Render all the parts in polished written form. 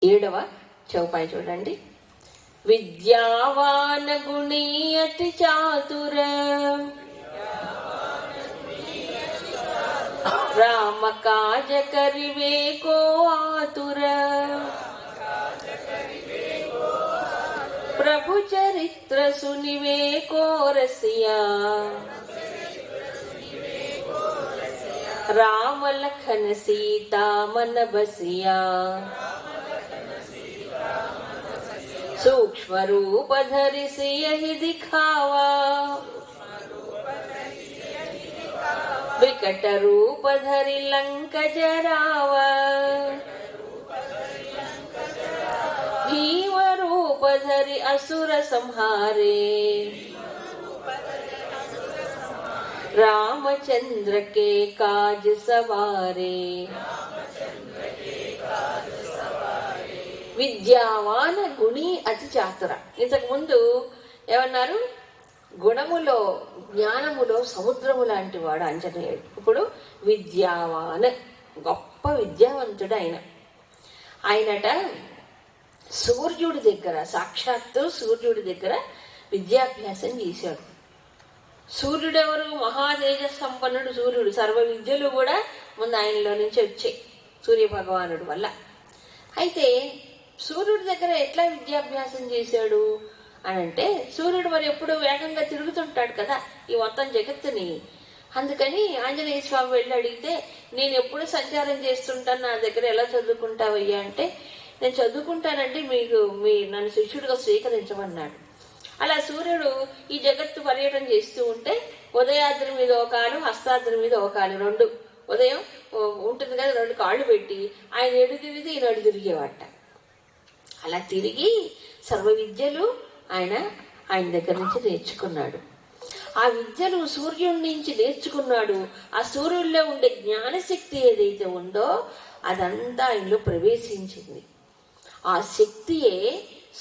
7వ చౌపాయి చూడండి. విద్యావాన్ గుణీ అతి చాతుర రామ కాజ కరివే కో ఆతుర ప్రభు చరిత్ర సునివే కో రసియా राम लखन सीता मन बसिया सूक्ष्म रूप धरि सियहि दिखावा विकट रूप धरि लंक जरावा भीम रूप धरि असुर संहारे रामचंद्र के काज सवारे విద్యావాన గుణి అతి చాతుర. ఇంతకు ముందు ఏమన్నారు? గుణములో జ్ఞానములో సముద్రము లాంటి వాడు ఆంజనేయుడు. ఇప్పుడు విద్యావాన, గొప్ప విద్యావంతుడు ఆయనట సూర్యుడి దగ్గర, సాక్షాత్తు సూర్యుడి దగ్గర విద్యాభ్యాసం చేశాడు. సూర్యుడెవరు? మహాతేజ సంపన్నుడు సూర్యుడు. సర్వ విద్యలు కూడా ముందు ఆయనలో నుంచి వచ్చాయి సూర్య భగవానుడు వల్ల. అయితే సూర్యుడి దగ్గర ఎట్లా విద్యాభ్యాసం చేశాడు అని అంటే, సూర్యుడు మరి ఎప్పుడు వేగంగా తిరుగుతుంటాడు కదా ఈ మొత్తం జగత్తుని. అందుకని ఆంజనేయ స్వామి వెళ్ళి అడిగితే, నేను ఎప్పుడు సంచారం చేస్తుంటాను, నా దగ్గర ఎలా చదువుకుంటావయ్యా అంటే, నేను చదువుకుంటానండి, నన్ను శిష్యుడిగా స్వీకరించమన్నాడు. అలా సూర్యుడు ఈ జగత్తు పర్యటన చేస్తూ ఉంటే ఉదయాద్రి మీద ఒక కాలు, హస్తాద్రి మీద ఒక కాలు, 2 ఉదయం ఉంటుంది కదా, 2 కాళ్ళు పెట్టి ఆయన ఎడు తిరిగి ఈయన అడు తిరిగేవాట. అలా తిరిగి సర్వ విద్యలు ఆయన దగ్గర నుంచి నేర్చుకున్నాడు. ఆ విద్యను సూర్యుడి నుంచి నేర్చుకున్నాడు. ఆ సూర్యుడిలో ఉండే జ్ఞానశక్తి ఏదైతే ఉందో అదంతా ఆయనలో ప్రవేశించింది. ఆ శక్తియే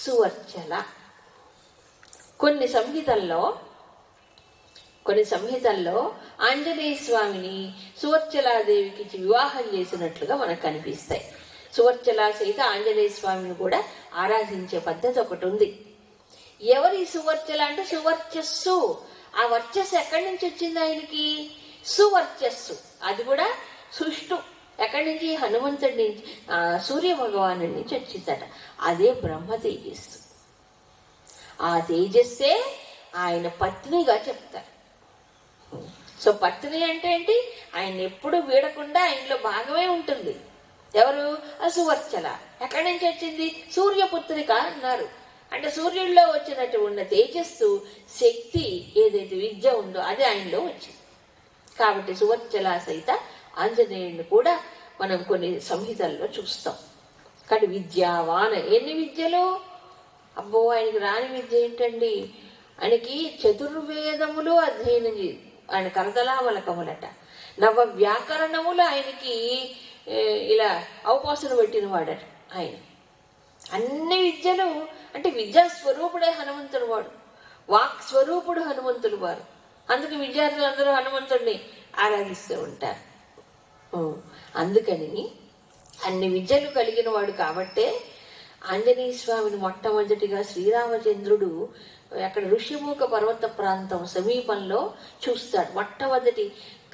సువర్చల. కొన్ని సంహితల్లో ఆంజనేయ స్వామిని సువర్చలాదేవికి వివాహం చేసినట్లుగా మనకు కనిపిస్తాయి. సువర్చల సహిత ఆంజనేయ స్వామిని కూడా ఆరాధించే పద్ధతి ఒకటి ఉంది. ఎవరి సువర్చల అంటే సువర్చస్సు. ఆ వర్చస్సు ఎక్కడి నుంచి వచ్చింది ఆయనకి? సువర్చస్సు. అది కూడా సుష్టు. ఎక్కడి నుంచి? హనుమంతుడి నుంచి, సూర్య భగవాను నుంచి వచ్చిందట. అదే బ్రహ్మ తేజస్సు. ఆ తేజస్సే ఆయన పత్నిగా చెప్తారు. సో పత్ని అంటే ఏంటి? ఆయన ఎప్పుడు వీడకుండా ఆయనలో భాగమే ఉంటుంది. ఎవరు? సువర్చల. ఎక్కడి నుంచి వచ్చింది? సూర్యపుత్రిక అన్నారు. అంటే సూర్యుడిలో వచ్చినట్టు ఉన్న తేజస్సు, శక్తి ఏదైతే విద్య ఉందో అది ఆయనలో వచ్చింది. కాబట్టి సువర్చల సహిత ఆంజనేయుడిని కూడా మనం కొన్ని సంహితల్లో చూస్తాం. కాబట్టి విద్యావాన. ఎన్ని విద్యలు? అబ్బో, ఆయనకి రాని విద్య ఏంటండి? ఆయనకి చతుర్వేదములు అధ్యయనం ఆయన కరతలామలకములట. నవ వ్యాకరణములు ఆయనకి ఇలా అవపాసన పెట్టిన వాడట ఆయన. అన్ని విద్యలు అంటే విద్యా స్వరూపుడే హనుమంతుడు వాడు. వాక్ స్వరూపుడు హనుమంతుడు వారు. అందుకు విద్యార్థులందరూ హనుమంతుడిని ఆరాధిస్తూ ఉంటారు. అందుకని అన్ని విద్యలు కలిగిన వాడు కాబట్టే ఆంజనేయ స్వామిని మొట్టమొదటిగా శ్రీరామచంద్రుడు అక్కడ ఋషిముఖ పర్వత ప్రాంతం సమీపంలో చూస్తాడు. మొట్టమొదటి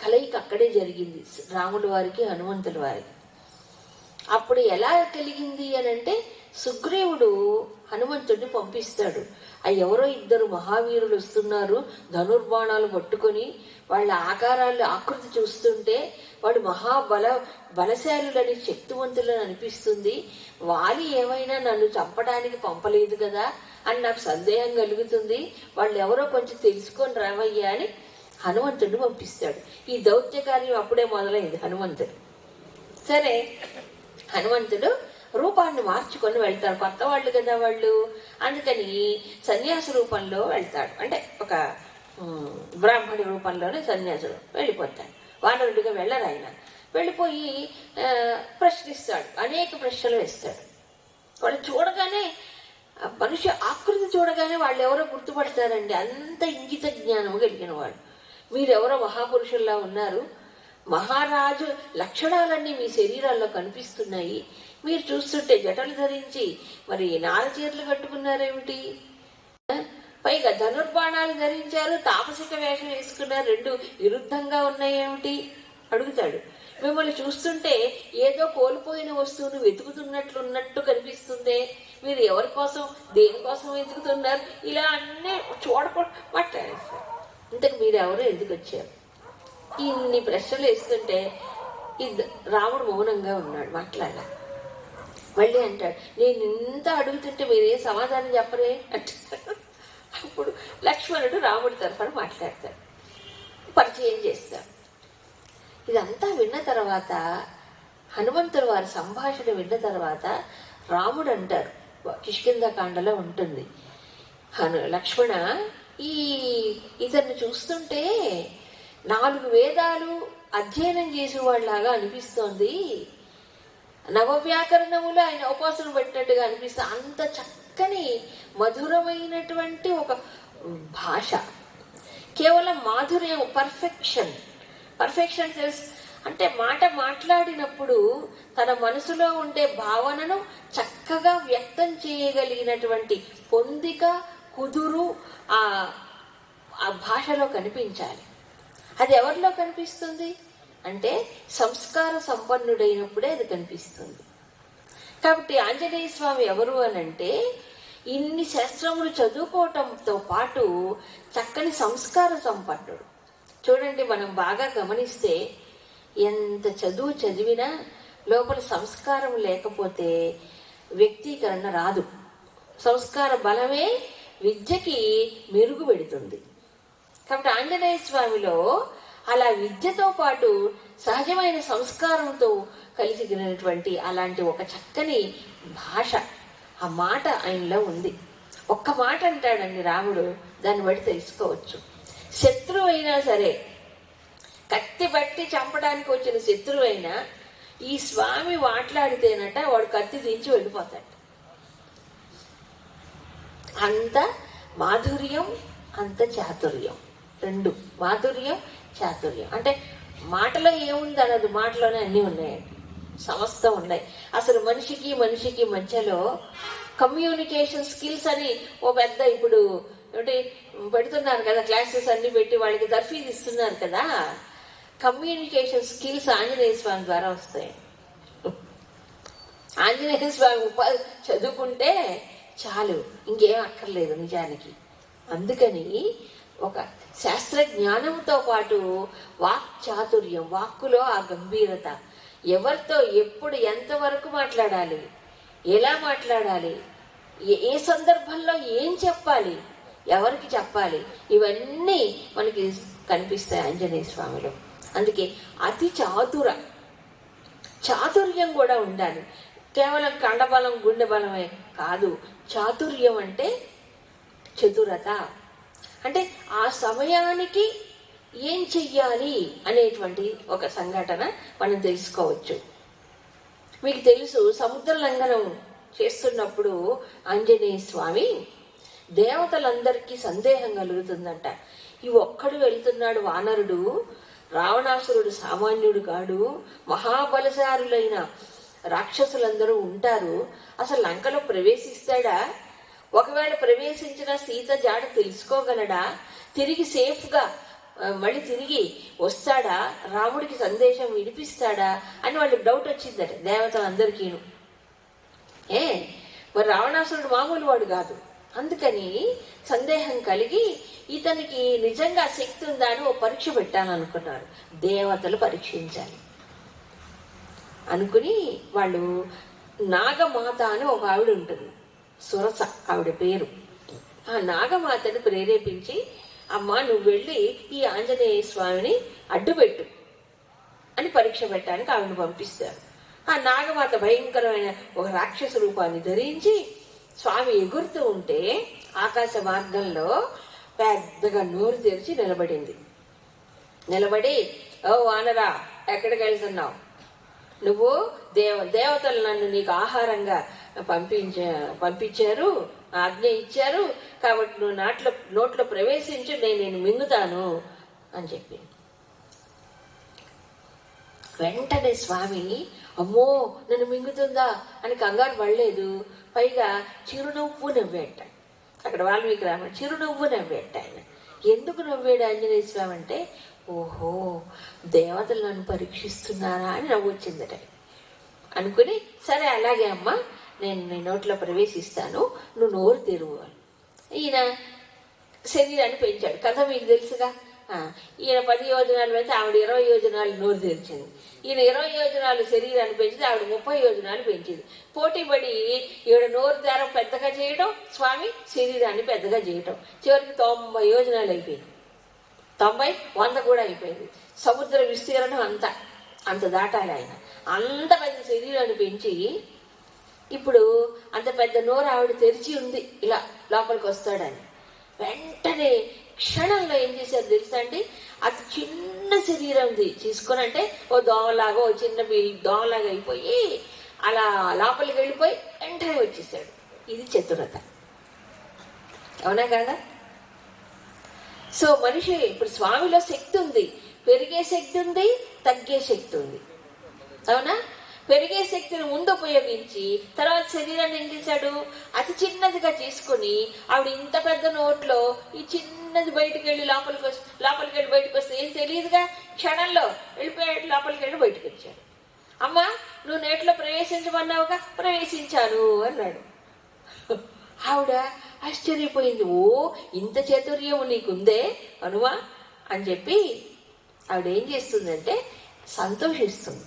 కలయిక అక్కడే జరిగింది, రాముల వారికి హనుమంతుల వారికి. అప్పుడు ఎలా కలిగింది అని అంటే, సుగ్రీవుడు హనుమంతుడిని పంపిస్తాడు. ఎవరో 2 మహావీరులు వస్తున్నారు ధనుర్బాణాలు పట్టుకొని. వాళ్ళ ఆకృతి చూస్తుంటే వాడు బలశాలులని, శక్తివంతులని అనిపిస్తుంది. వాలి ఏమైనా నన్ను చంపడానికి పంపలేదు కదా అని నాకు సందేహం కలుగుతుంది. వాళ్ళు ఎవరో కొంచెం తెలుసుకొని రావయ్యా అని హనుమంతుడిని పంపిస్తాడు. ఈ దౌత్య కార్యం అప్పుడే మొదలైంది హనుమంతుడు. సరే, హనుమంతుడు రూపాన్ని మార్చుకొని వెళ్తారు. కొత్త వాళ్ళు కదా వాళ్ళు. అందుకని సన్యాస రూపంలో వెళ్తాడు. అంటే ఒక బ్రాహ్మణి రూపంలోనే సన్యాసుడు వెళ్ళిపోతాడు. వానరుడిగా వెళ్ళరు ఆయన. వెళ్ళిపోయి ప్రశ్నిస్తాడు, అనేక ప్రశ్నలు వేస్తాడు. వాళ్ళు చూడగానే, మనిషి ఆకృతి చూడగానే వాళ్ళు ఎవరో గుర్తుపడతారండి. అంత ఇంగిత జ్ఞానం కలిగిన వాడు. మీరెవరో మహాపురుషుల్లా ఉన్నారు, మహారాజు లక్షణాలన్నీ మీ శరీరాల్లో కనిపిస్తున్నాయి, మీరు చూస్తుంటే జటలు ధరించి మరి నారచీరలు కట్టుకున్నారేమిటి, పైగా ధనుర్బాణాలు ధరించారు, తాపసిక వేషం వేసుకున్నారు, రెండు విరుద్ధంగా ఉన్నాయేమిటి అడుగుతాడు. మిమ్మల్ని చూస్తుంటే ఏదో కోల్పోయిన వస్తువును వెతుకుతున్నట్లున్నట్టు కనిపిస్తుంది, మీరు ఎవరి కోసం దేనికోసం వెతుకుతున్నారు, ఇలా అన్నీ మాట్లాడేస్తారు. ఇంతకు మీరు ఎవరు, ఎందుకు వచ్చారు, ఇన్ని ప్రశ్నలు వేస్తుంటే రాముడు మౌనంగా ఉన్నాడు, మాట్లాడాలి. మళ్ళీ అంటాడు, నేను ఇంత అడుగుతుంటే మీరేం సమాధానం చెప్పరే అంటాడు. అప్పుడు లక్ష్మణుడు రాముడి తరఫున మాట్లాడతాడు, పరిచయం చేస్తాడు. ఇదంతా విన్న తర్వాత, హనుమంతుడు వారి సంభాషణ విన్న తర్వాత రాముడు అంటారు, కిష్కింధకాండలో ఉంటుంది, లక్ష్మణ, ఇతన్ని చూస్తుంటే 4 వేదాలు అధ్యయనం చేసేవాళ్ళలాగా అనిపిస్తోంది, నవవ్యాకరణములు ఆయన ఉపాసన పెట్టినట్టుగా అనిపిస్తుంది, అంత చక్కని మధురమైనటువంటి ఒక భాష, కేవలం మాధుర్యం, పర్ఫెక్షన్ తెలుసు అంటే మాట మాట్లాడినప్పుడు తన మనసులో ఉండే భావనను చక్కగా వ్యక్తం చేయగలిగినటువంటి పొందిక, కుదురు ఆ భాషలో కనిపించాలి. అది ఎవరిలో కనిపిస్తుంది అంటే సంస్కార సంపన్నుడైనప్పుడే అది కనిపిస్తుంది. కాబట్టి ఆంజనేయ స్వామి ఎవరు అనంటే ఇన్ని శాస్త్రములు చదువుకోవటంతో పాటు చక్కని సంస్కార సంపన్నుడు. చూడండి, మనం బాగా గమనిస్తే ఎంత చదువు చదివినా లోపల సంస్కారం లేకపోతే వ్యక్తీకరణ రాదు. సంస్కార బలమే విద్యకి మెరుగు పెడుతుంది. కాబట్టి ఆంజనేయ స్వామిలో అలా విద్యతో పాటు సహజమైన సంస్కారంతో కలిసినటువంటి అలాంటి ఒక చక్కని భాష, ఆ మాట ఆయనలో ఉంది. ఒక్క మాట అంటాడండి రాముడు, దాన్ని బట్టి తెలుసుకోవచ్చు. శత్రువు అయినా సరే, కత్తి బట్టి చంపడానికి వచ్చిన శత్రువు అయినా ఈ స్వామి మాట్లాడితేనట వాడు కత్తి దించి వెళ్ళిపోతాడు. అంత మాధుర్యం, అంత చాతుర్యం, రెండు, మాధుర్యం చాతుర్యం. అంటే మాటలో ఏముంది అనదు, మాటలోనే అన్నీ ఉన్నాయండి, సమస్తం ఉన్నాయి. అసలు మనిషికి మధ్యలో కమ్యూనికేషన్ స్కిల్స్ అని ఓ పెద్ద ఇప్పుడు ఏమిటి పెడుతున్నారు కదా, క్లాసెస్ అన్ని పెట్టి వాళ్ళకి తర్ఫీదు ఇస్తున్నారు కదా. కమ్యూనికేషన్ స్కిల్స్ ఆంజనేయ స్వామి ద్వారా వస్తాయి. ఆంజనేయ స్వామి ఉపాధి చదువుకుంటే చాలు, ఇంకేం అక్కర్లేదు నిజానికి. అందుకని ఒక శాస్త్ర జ్ఞానంతో పాటు వాక్ చాతుర్యం, వాక్కులో ఆ గంభీరత, ఎవరితో ఎప్పుడు ఎంతవరకు మాట్లాడాలి, ఎలా మాట్లాడాలి, ఏ సందర్భంలో ఏం చెప్పాలి, ఎవరికి చెప్పాలి, ఇవన్నీ మనకి కనిపిస్తాయి ఆంజనేయ స్వామిలో. అందుకే అతి చాతుర్యం కూడా ఉండాలి. కేవలం కండబలం గుండె బలమే కాదు, చాతుర్యం అంటే చతురత, అంటే ఆ సమయానికి ఏం చెయ్యాలి అనేటువంటి ఒక సంఘటన మనం తెలుసుకోవచ్చు. మీకు తెలుసు, సముద్ర లంఘనం చేస్తున్నప్పుడు ఆంజనేయ స్వామి దేవతలందరికీ సందేహం కలుగుతుందంట. ఈ ఒక్కడు వెళ్తున్నాడు వానరుడు, రావణాసురుడు సామాన్యుడు కాడు, మహాబలశారులైన రాక్షసులందరూ ఉంటారు, అసలు లంకలో ప్రవేశిస్తాడా, ఒకవేళ ప్రవేశించిన సీత జాడ తెలుసుకోగలడా, తిరిగి సేఫ్గా మళ్ళీ తిరిగి వస్తాడా, రాముడికి సందేశం వినిపిస్తాడా అని వాళ్ళకి డౌట్ వచ్చిందట దేవతలందరికీను. మరి రావణాసురుడు మామూలు వాడు కాదు, అందుకని సందేహం కలిగి ఇతనికి నిజంగా శక్తి ఉందా అని ఓ పరీక్ష పెట్టాలనుకున్నారు. దేవతలు పరీక్షించాలి అనుకుని వాళ్ళు నాగమాత అని ఒక ఆవిడ ఉంటుంది, సురస ఆవిడ పేరు. ఆ నాగమాతని ప్రేరేపించి, అమ్మా నువ్వు వెళ్ళి ఈ ఆంజనేయ స్వామిని అడ్డుపెట్టు అని పరీక్ష పెట్టడానికి ఆవిడని పంపిస్తారు. ఆ నాగమాత భయంకరమైన ఒక రాక్షస రూపాన్ని ధరించి స్వామి ఎగురుతూ ఉంటే ఆకాశ మార్గంలో పెద్దగా నోరు తెరిచి నిలబడి, ఓ వానరా, ఎక్కడికి వెళ్తున్నావు, నువ్వు దేవతలు నన్ను నీకు ఆహారంగా పంపించారు, ఆజ్ఞ ఇచ్చారు, కాబట్టి నువ్వు నోట్లో ప్రవేశించు, నేను మింగుతాను అని చెప్పింది. వెంటనే స్వామి అమ్మో నన్ను మింగుతుందా అని కంగారు పడలేదు. పైగా చిరునవ్వు నవ్వేట. అక్కడ వాల్మీకి రామ చిరునవ్వు నవ్వేట ఆయన. ఎందుకు నవ్వాడు ఆంజనేయ స్వామి అంటే, ఓహో దేవతలు నన్ను పరీక్షిస్తున్నారా అని నవ్వు వచ్చిందట. అనుకుని సరే అలాగే అమ్మా, నేను నీ నోట్లో ప్రవేశిస్తాను, నువ్వు నోరు తెరువు. ఈయన శరీరాన్ని పెంచాడు. కథ మీకు తెలుసుగా. ఈయన 10 యోజనాలు పెంచి ఆవిడ 20 యోజనాలు నోరు తెరిచింది. ఈయన 20 యోజనాలు శరీరాన్ని పెంచితే ఆవిడ 30 యోజనాలు పెంచింది. పోటీ పడి ఈవిడ నోరు తెర పెద్దగా చేయడం, స్వామి శరీరాన్ని పెద్దగా చేయటం. చివరికి 90 యోజనాలు అయిపోయింది. 90, 100 కూడా అయిపోయింది. సముద్ర విస్తీర్ణం అంత దాటాలి ఆయన. అంత పెద్ద శరీరాన్ని పెంచి ఇప్పుడు అంత పెద్ద నోరు ఆవిడ తెరిచి ఉంది, ఇలా లోపలికి వస్తాడని. వెంటనే క్షణంలో ఏం చేశారు తెలుసా అండి, అతి చిన్న శరీరం తీసుకొని, అంటే ఓ దోమలాగా, ఓ చిన్న దోమలాగా అయిపోయి అలా లోపలికి వెళ్ళిపోయి వెంటనే వచ్చేసాడు. ఇది చతురత, అవునా కదా? సో మనిషి ఇప్పుడు స్వామిలో శక్తి ఉంది, పెరిగే శక్తి ఉంది, తగ్గే శక్తి ఉంది, అవునా? పెరిగే శక్తిని ముందు ఉపయోగించి తర్వాత శరీరాన్ని ఏం చేశాడు, అతి చిన్నదిగా తీసుకుని ఆవిడ ఇంత పెద్ద నోట్లో ఈ చిన్నది బయటికి వెళ్ళి లోపలికి వెళ్ళి బయటకు వస్తే ఏం తెలియదుగా, క్షణంలో వెళ్ళిపోయాడు, లోపలికి వెళ్ళి బయటకు వచ్చాడు. అమ్మా నువ్వు నేట్లో ప్రవేశించమన్నావుగా, ప్రవేశించాను అన్నాడు. ఆవిడ ఆశ్చర్యపోయింది. ఓ ఇంత చాతుర్యం నీకుందే హనుమా అని చెప్పి ఆవిడ ఏం చేస్తుందంటే సంతోషిస్తుంది.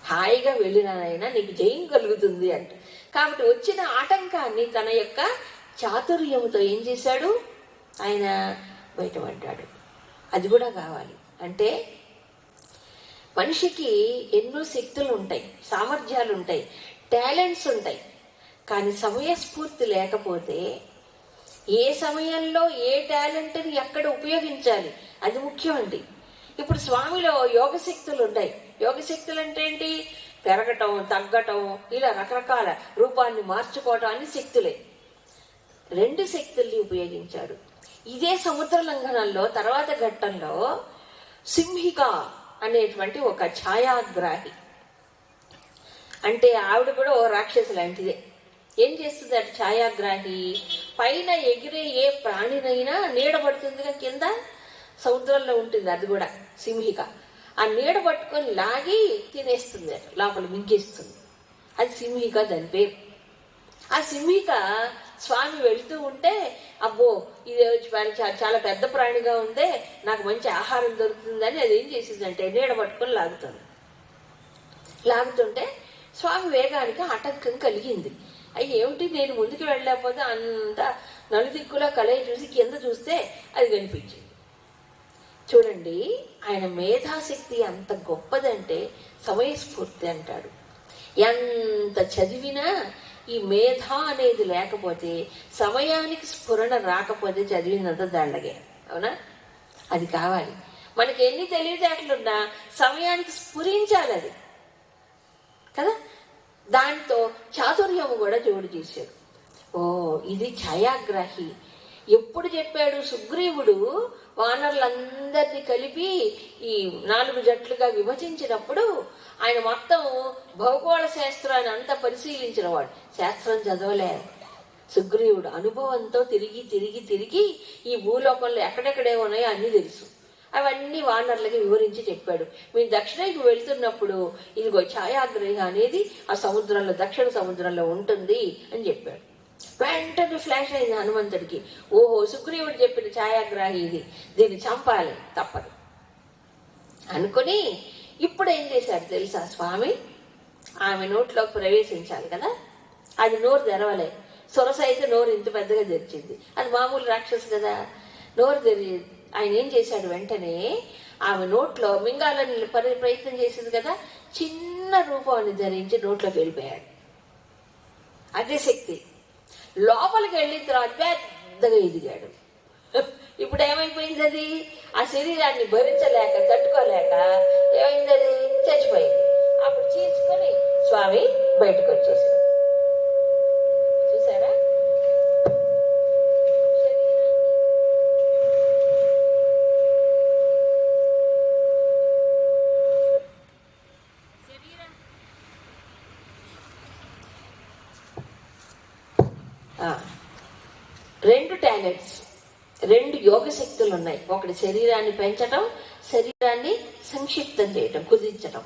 హాయిగా వెళ్ళినానైనా నీకు జయం కలుగుతుంది అంట. కాబట్టి వచ్చిన ఆటంకాన్ని తన యొక్క చాతుర్యముతో ఏం చేశాడు ఆయన, బయటపడ్డాడు. అది కూడా కావాలి. అంటే మనిషికి ఎన్నో శక్తులు ఉంటాయి, సామర్థ్యాలు ఉంటాయి, టాలెంట్స్ ఉంటాయి. కానీ సమయస్ఫూర్తి లేకపోతే ఏ సమయంలో ఏ టాలెంట్ని ఎక్కడ ఉపయోగించాలి అది ముఖ్యం అండి. ఇప్పుడు స్వామిలో యోగ శక్తులు ఉన్నాయి. యోగ శక్తులు అంటే ఏంటి, పెరగటం, తగ్గటం, ఇలా రకరకాల రూపాన్ని మార్చుకోవటం అన్ని శక్తులే. 2 శక్తుల్ని ఉపయోగించాడు. ఇదే సముద్ర లంఘనంలో తర్వాత ఘట్టంలో సింహిక అనేటువంటి ఒక ఛాయాగ్రాహి, అంటే ఆవిడ కూడా ఓ రాక్షసు లాంటిదే. ఏం చేస్తుంది అటు ఛాయాగ్రాహి, పైన ఎగిరే ఏ ప్రాణినైనా నీడబడుతుందిగా, కింద సముద్రంలో ఉంటుంది అది కూడా సింహిక. ఆ నీడ పట్టుకొని లాగి తినేస్తుంది, లోపల మింగేస్తుంది. అది సింహిక, దాని పేరు. ఆ సింహిక స్వామి వెళ్తూ ఉంటే అబ్బో ఇది చాలా పెద్ద ప్రాణిగా ఉందే, నాకు మంచి ఆహారం దొరుకుతుందని అది ఏం చేసిందంటే నీడ పట్టుకొని లాగుతుంటే స్వామి వేగానికి ఆటంకం కలిగింది. అవి ఏమిటి, నేను ముందుకు వెళ్ళలేకపోతే అంత నలుదిక్కులా కలయి చూసి కింద చూస్తే అది కనిపించింది. చూడండి ఆయన మేధాశక్తి అంత గొప్పదంటే సమయస్ఫూర్తి అంటాడు. ఎంత చదివినా ఈ మేధ అనేది లేకపోతే, సమయానికి స్ఫురణ రాకపోతే చదివినంత దండగే, అవునా? అది కావాలి. మనకి ఎన్ని తెలివితేటలున్నా సమయానికి స్ఫురించాలి అది కదా. దాంతో చాతుర్యము కూడా జోడు చేశాడు. ఓ ఇది ఛాయాగ్రాహి. ఎప్పుడు చెప్పాడు, సుగ్రీవుడు వానరులందరినీ కలిపి ఈ 4 జట్లుగా విభజించినప్పుడు ఆయన మొత్తం భౌగోళ శాస్త్రాన్ని అంతా పరిశీలించిన వాడు. శాస్త్రం చదవలే సుగ్రీవుడు, అనుభవంతో తిరిగి ఈ భూలోకంలో ఎక్కడెక్కడే ఉన్నాయో అన్ని తెలుసు. అవన్నీ వానరులకి వివరించి చెప్పాడు. మీరు దక్షిణకి వెళ్తున్నప్పుడు ఇదిగో ఛాయాగ్రహి అనేది ఆ సముద్రంలో, దక్షిణ సముద్రంలో ఉంటుంది అని చెప్పాడు. వెంటనే ఫ్లాష్ అయింది హనుమంతుడికి. ఓహో సుగ్రీవుడు చెప్పిన ఛాయాగ్రాహి ఇది, దీన్ని చంపాలి తప్పదు అనుకుని ఇప్పుడు ఏం చేశాడు తెలుసా స్వామి, ఆమె నోట్లోకి ప్రవేశించాలి కదా, అది నోరు తెరవలే. సొరస అయితే నోరు ఇంత పెద్దగా తెరిచింది, అది మామూలు రాక్షసు కదా. నోరు ఆయన ఏం చేశాడు, వెంటనే ఆమె నోట్లో మింగాలని ప్రయత్నం చేసింది కదా, చిన్న రూపాన్ని ధరించి నోట్లోకి వెళ్ళిపోయాడు. అదే శక్తి. లోపలికి వెళ్ళిన తర్వాత పెద్దగా ఎదిగాడు. ఇప్పుడు ఏమైపోయింది, అది ఆ శరీరాన్ని భరించలేక తట్టుకోలేక ఏమైంది, అది చచ్చిపోయింది. అప్పుడు చీల్చుకొని స్వామి బయటకు వచ్చేసాడు. చూసారా, 2 టాలెంట్స్, 2 యోగ శక్తులు ఉన్నాయి. ఒకటి శరీరాన్ని పెంచటం, శరీరాన్ని సంక్షిప్తం చేయటం, కుదించటం.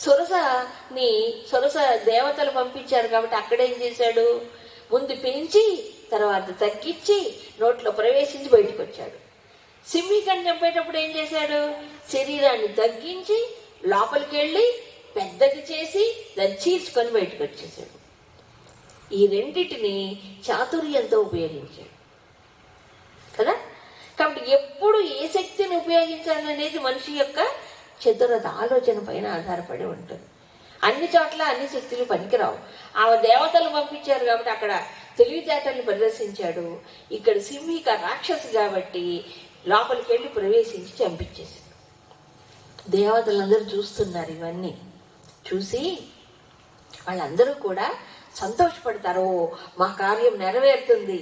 సురస దేవతలు పంపించారు కాబట్టి అక్కడేం చేశాడు, ముందు పెంచి తర్వాత తగ్గించి నోట్లో ప్రవేశించి బయటకు వచ్చాడు. సింహికని చంపేటప్పుడు ఏం చేశాడు, శరీరాన్ని తగ్గించి లోపలికి వెళ్ళి పెద్దది చేసి దాన్ని చీల్చుకొని బయటకు వచ్చేసాడు. ఈ రెండిటిని చాతుర్యంతో ఉపయోగించాడు కదా. కాబట్టి ఎప్పుడు ఏ శక్తిని ఉపయోగించాలనేది మనిషి యొక్క చతురత ఆలోచన పైన ఆధారపడి ఉంటుంది. అన్ని చోట్ల అన్ని శక్తులు పనికిరావు. ఆ దేవతలు పంపించారు కాబట్టి అక్కడ తెలివితేటల్ని ప్రదర్శించాడు. ఇక్కడ సింహిక రాక్షసు కాబట్టి లోపలికి వెళ్ళి ప్రవేశించి చంపించేశాడు. దేవతలందరూ చూస్తున్నారు. ఇవన్నీ చూసి వాళ్ళందరూ కూడా సంతోషపడతారు. మా కార్యం నెరవేరుతుంది,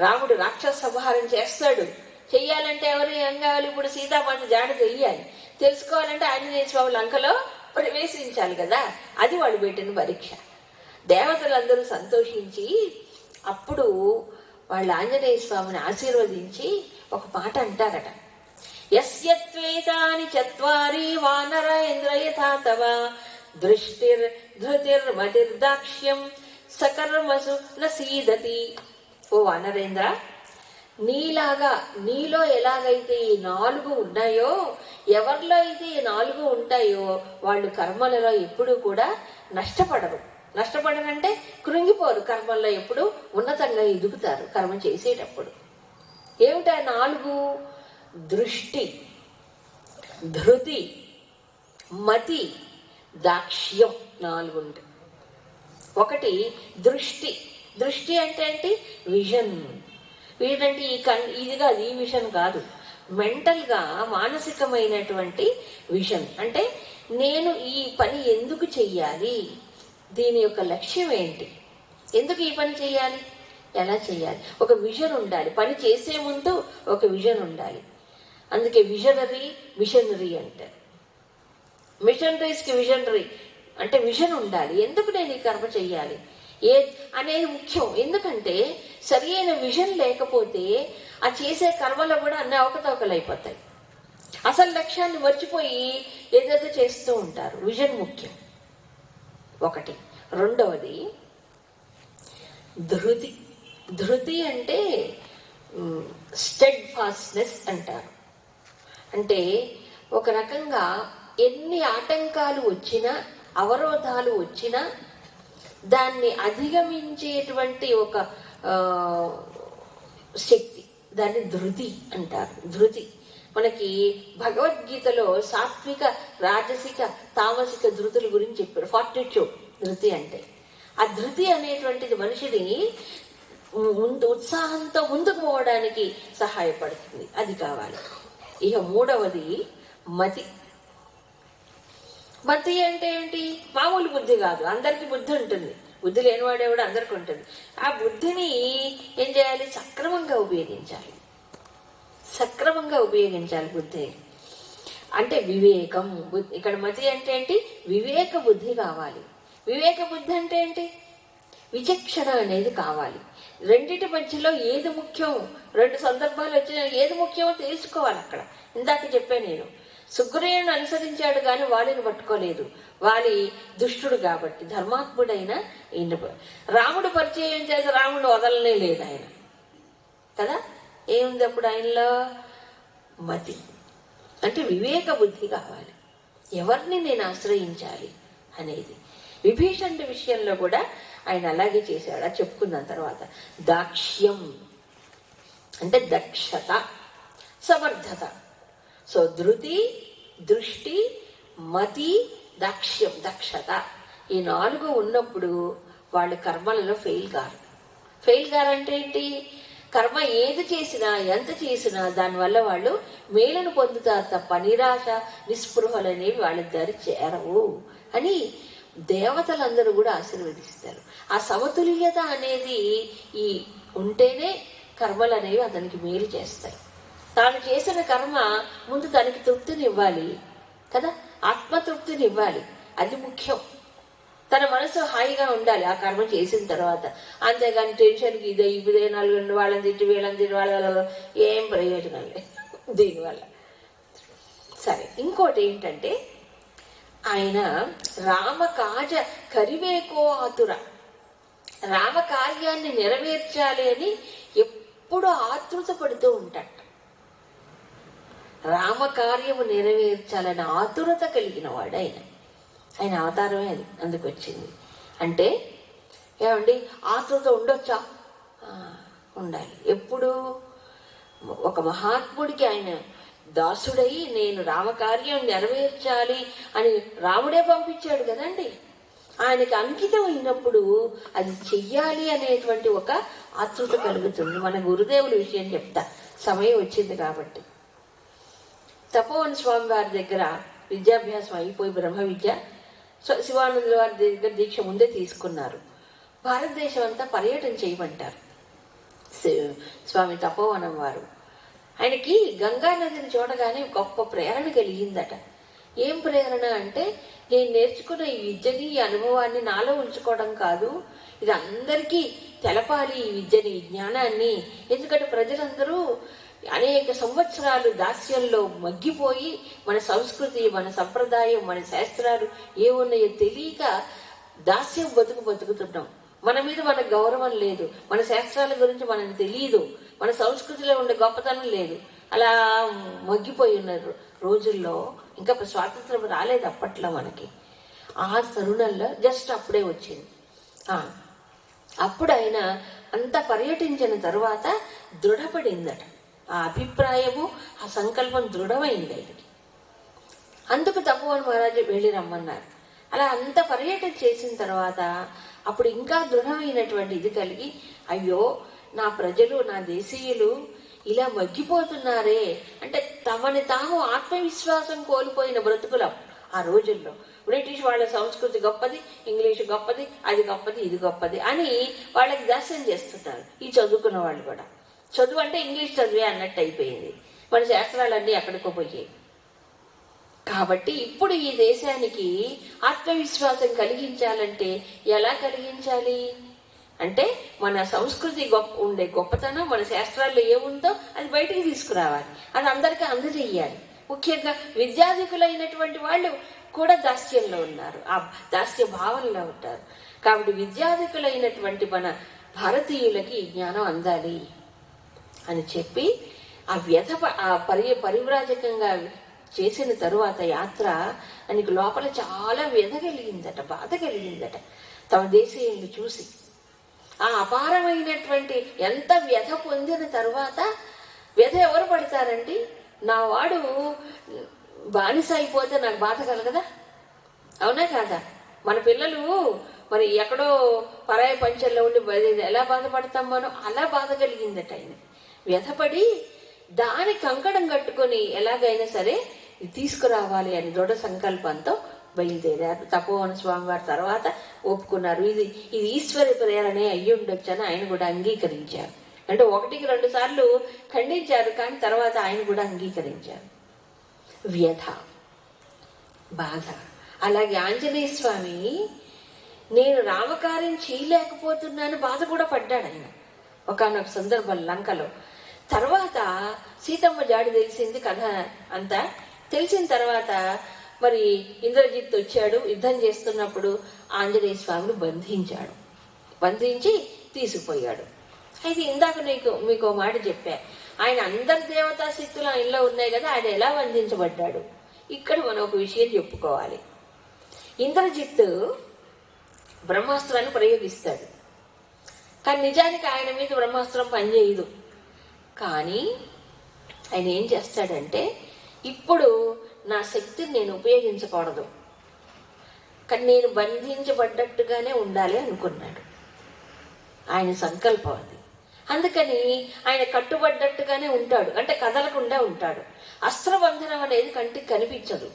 రాముడు రాక్షస సంహారం చేస్తాడు. చెయ్యాలంటే ఎవరు ఏం కావాలి, ఇప్పుడు సీతామాత జాడ తెలియాలి. తెలుసుకోవాలంటే ఆంజనేయ స్వామి లంకలో ప్రవేశించాలి కదా. అది వాళ్ళు పెట్టిన పరీక్ష. దేవతలందరూ సంతోషించి అప్పుడు వాళ్ళు ఆంజనేయ స్వామిని ఆశీర్వదించి ఒక మాట అంటారట. యస్యత్వేతాని చత్వారి వానరేంద్ర యథా తవ దృష్టిర్ ధృతిర్మతిర్దాక్ష్యం సకర్మసు నసీదతి. ఓ వానరేంద్ర, నీలో ఎలాగైతే ఈ 4 ఉన్నాయో, ఎవరిలో అయితే ఈ 4 ఉంటాయో వాళ్ళు కర్మలలో ఎప్పుడూ కూడా నష్టపడరంటే కృంగిపోరు. కర్మల్లో ఎప్పుడు ఉన్నతంగా ఎదుగుతారు కర్మ చేసేటప్పుడు. ఏమిటా 4? దృష్టి, ధృతి, మతి, దాక్ష్యం 4 ఉంటాయి. ఒకటి దృష్టి అంటే ఏంటి, విజన్. వీడంటే ఇది కాదు, ఈ విజన్ కాదు, మెంటల్గా మానసికమైనటువంటి విజన్. అంటే నేను ఈ పని ఎందుకు చెయ్యాలి, దీని యొక్క లక్ష్యం ఏంటి, ఎందుకు ఈ పని చెయ్యాలి, ఎలా చెయ్యాలి, ఒక విజన్ ఉండాలి. పని చేసే ముందు ఒక విజన్ ఉండాలి. అందుకే మిషనరీ అంటారు. మిషనరీస్కి విజనరీ అంటే విజన్ ఉండాలి. ఎందుకు నేను ఈ కర్మ చెయ్యాలి అనేది ముఖ్యం. ఎందుకంటే సరి అయిన విజన్ లేకపోతే ఆ చేసే కర్మలో కూడా అన్ని అవకతవకలు అయిపోతాయి. అసలు లక్ష్యాన్ని మర్చిపోయి ఏదేదో చేస్తూ ఉంటారు. విజన్ ముఖ్యం ఒకటి. రెండవది ధృతి అంటే స్టెడ్ ఫాస్ట్నెస్ అంటారు. అంటే ఒక రకంగా ఎన్ని ఆటంకాలు వచ్చినా, అవరోధాలు వచ్చినా దాన్ని అధిగమించేటువంటి ఒక శక్తి, దాన్ని ధృతి అంటారు. ధృతి మనకి భగవద్గీతలో సాత్విక, రాజసిక, తామసిక ధృతుల గురించి చెప్పారు. 42 ధృతి అంటే. ఆ ధృతి అనేటువంటిది మనిషిని ఉత్సాహంతో ముందుకు పోవడానికి సహాయపడుతుంది. అది కావాలి. ఇక మూడవది మతి. మతి అంటే ఏంటి, మామూలు బుద్ధి కాదు. అందరికీ బుద్ధి ఉంటుంది, బుద్ధి లేనివాడే కూడా అందరికీ ఉంటుంది. ఆ బుద్ధిని ఏం చేయాలి, సక్రమంగా ఉపయోగించాలి. బుద్ధి అంటే వివేకం. ఇక్కడ మతి అంటే ఏంటి, వివేక బుద్ధి కావాలి. వివేక బుద్ధి అంటే ఏంటి, విచక్షణ అనేది కావాలి. రెండిటి మధ్యలో ఏది ముఖ్యం, 2 సందర్భాలు వచ్చిన ఏది ముఖ్యమో తెలుసుకోవాలి. అక్కడ ఇందాక చెప్పాను నేను, సుగ్రీవుని అనుసరించాడు కానీ వాలిని పట్టుకోలేదు. వాలి దుష్టుడు కాబట్టి. ధర్మాత్ముడైన ఈయన రాముడు పరిచయం చేసి రాముడు వదలనే లేదు ఆయన కదా. ఏముంది అప్పుడు ఆయనలో, మతి అంటే వివేక బుద్ధి కావాలి. ఎవరిని నేను ఆశ్రయించాలి అనేది. విభీషణుడి విషయంలో కూడా ఆయన అలాగే చేశాడు. అది చెప్పుకున్న తర్వాత దాక్ష్యం అంటే దక్షత, సమర్థత. సో ధృతి, దృష్టి, మతి, దాక్ష్యం, దక్షత, ఈ 4 ఉన్నప్పుడు వాళ్ళు కర్మలలో ఫెయిల్ గారంటే ఏంటి, కర్మ ఏది చేసినా ఎంత చేసినా దానివల్ల వాళ్ళు మేలును పొందుతారు తప్ప నిరాశ, నిస్పృహలు అనేవి వాళ్ళ దారి చేరవు అని దేవతలందరూ కూడా ఆశీర్వదిస్తారు. ఆ సమతుల్యత అనేది ఈ ఉంటేనే కర్మలు అనేవి అతనికి మేలు చేస్తాయి. తాను చేసిన కర్మ ముందు తనకి తృప్తిని ఇవ్వాలి కదా, ఆత్మతృప్తిని ఇవ్వాలి. అది ముఖ్యం. తన మనసు హాయిగా ఉండాలి ఆ కర్మ చేసిన తర్వాత. అంతేగాని టెన్షన్కి ఇదే నలుగురు వాళ్ళని తిట్టి వీళ్ళని తిట్టి వాళ్ళ ఏం ప్రయోజనం లేదు దీనివల్ల. సరే, ఇంకోటి ఏంటంటే ఆయన రామకాజ కరివేకో ఆతుర, రామకార్యాన్ని నెరవేర్చాలి అని ఎప్పుడు ఆతృత పడుతూ ఉంటాడు. రామకార్యము నెరవేర్చాలని ఆతురత కలిగిన వాడు ఆయన అవతారమే అది అందుకు వచ్చింది. అంటే ఏమండి ఆతృత ఉండొచ్చా? ఉండాలి. ఎప్పుడు ఒక మహాత్ముడికి ఆయన దాసుడై నేను రామకార్యం నెరవేర్చాలి అని రాముడే పంపించాడు కదండి. ఆయనకి అంకితం అయినప్పుడు అది చెయ్యాలి అనేటువంటి ఒక ఆతృత కలుగుతుంది. మన గురుదేవుల విషయం చెప్తా, సమయం వచ్చింది కాబట్టి. తపోవన స్వామి వారి దగ్గర విద్యాభ్యాసం అయిపోయి బ్రహ్మ విద్య శివానందుల వారి దగ్గర దీక్ష ముందే తీసుకున్నారు. భారతదేశం అంతా పర్యటన చేయమంటారు స్వామి తపోవనం వారు. ఆయనకి గంగా నదిని చూడగానే గొప్ప ప్రేరణ కలిగిందట. ఏం ప్రేరణ అంటే, నేను నేర్చుకున్న ఈ విద్యని ఈ అనుభవాన్ని నాలో ఉంచుకోవడం కాదు, ఇది అందరికీ తెలపాలి ఈ విద్యని ఈ జ్ఞానాన్ని. ఎందుకంటే ప్రజలందరూ అనేక సంవత్సరాలు దాస్యంలో మగ్గిపోయి మన సంస్కృతి మన సంప్రదాయం మన శాస్త్రాలు ఏమున్నాయో తెలియక దాస్యం బతుకుతున్నాం. మన మీద మనకు గౌరవం లేదు, మన శాస్త్రాల గురించి మనకు తెలియదు, మన సంస్కృతిలో ఉండే గొప్పతనం లేదు. అలా మగ్గిపోయి ఉన్న రోజుల్లో ఇంకా స్వాతంత్రం రాలేదు అప్పట్లో మనకి. ఆ తరుణంలో జస్ట్ అప్పుడే వచ్చింది. అప్పుడు ఆయన అంతా పర్యటించిన తరువాత దృఢపడిందట. ఆ అభిప్రాయము ఆ సంకల్పం దృఢమైంది ఆయనకి. అందుకు తపోవన్ మహారాజు వెళ్ళి రమ్మన్నారు. అలా అంత పర్యటన చేసిన తర్వాత అప్పుడు ఇంకా దృఢమైనటువంటి ఇది కలిగి, అయ్యో నా ప్రజలు నా దేశీయులు ఇలా మగ్గిపోతున్నారే అంటే తమని తాము ఆత్మవిశ్వాసం కోల్పోయిన బ్రతుకులం ఆ రోజుల్లో. బ్రిటిష్ వాళ్ళ సంస్కృతి గొప్పది, ఇంగ్లీషు గొప్పది, అది గొప్పది, ఇది గొప్పది అని వాళ్ళకి దాస్యం చేస్తున్నారు. ఈ చదువుకున్న వాళ్ళు కూడా చదువు అంటే ఇంగ్లీష్ చదివే అన్నట్టు అయిపోయింది. మన శాస్త్రాలన్నీ ఎక్కడికో పోయాయి. కాబట్టి ఇప్పుడు ఈ దేశానికి ఆత్మవిశ్వాసం కలిగించాలంటే ఎలా కలిగించాలి అంటే, మన సంస్కృతి ఉండే గొప్పతనం మన శాస్త్రాల్లో ఏముందో అది బయటికి తీసుకురావాలి, అది అందరికీ అందజేయాలి. ముఖ్యంగా విద్యాధికులైనటువంటి వాళ్ళు కూడా దాస్యంలో ఉన్నారు, ఆ దాస్య భావనలో ఉంటారు. కాబట్టి విద్యాధికులైనటువంటి మన భారతీయులకి జ్ఞానం అందాలి అని చెప్పి ఆ పరివ్రాజకంగా చేసిన తరువాత యాత్ర ఆయనకు లోపల చాలా వ్యధ కలిగిందట, బాధ కలిగిందట తమ దేశీయులను చూసి. ఆ అపారమైనటువంటి ఎంత వ్యధ పొందిన తరువాత, వ్యధ ఎవరు పడతారండి? నా వాడు బానిస అయిపోతే నాకు బాధ కలగదా? అవునా కాదా? మన పిల్లలు మరి ఎక్కడో పరాయి పంచల్లో ఉండి ఎలా బాధపడతాం మనం, అలా బాధ కలిగిందట ఆయన. వ్యధపడి దాని కంకణం కట్టుకొని ఎలాగైనా సరే తీసుకురావాలి అని దృఢ సంకల్పంతో బయలుదేరారు. తపోవన స్వామి వారి తర్వాత ఒప్పుకున్నారు. ఇది ఈశ్వరి ప్రేరణే అయ్యుండొచ్చు అని ఆయన కూడా అంగీకరించారు. అంటే 1-2 సార్లు ఖండించారు, కానీ తర్వాత ఆయన కూడా అంగీకరించారు. వ్యధ, బాధ. అలాగే ఆంజనేయ స్వామి నేను రామకార్యం చేయలేకపోతున్నాను బాధ కూడా పడ్డాడు ఆయన ఒకానొక సందర్భం లంకలో. తర్వాత సీతమ్మ జాడి తెలిసింది, కథ అంతా తెలిసిన తర్వాత మరి ఇంద్రజిత్ వచ్చాడు. యుద్ధం చేస్తున్నప్పుడు ఆంజనేయ స్వామిని బంధించి తీసుకుపోయాడు. అయితే ఇందాక మీకు మాట చెప్పా, ఆయన అందరి దేవతా శక్తులు ఆయనలో ఉన్నాయి కదా, ఆయన ఎలా బంధించబడ్డాడు? ఇక్కడ మనం ఒక విషయం చెప్పుకోవాలి. ఇంద్రజిత్ బ్రహ్మాస్త్రాన్ని ప్రయోగిస్తాడు, కానీ నిజానికి ఆయన మీద బ్రహ్మాస్త్రం పనిచేయదు. కానీ ఆయన ఏం చేస్తాడంటే, ఇప్పుడు నా శక్తిని నేను ఉపయోగించకూడదు, కానీ నేను బంధించబడ్డట్టుగానే ఉండాలి అనుకున్నాడు. ఆయన సంకల్పం అది. అందుకని ఆయన కట్టుబడ్డట్టుగానే ఉంటాడు, అంటే కదలకుండా ఉంటాడు. అస్త్రబంధనం అనేది కంటికి కనిపించదు,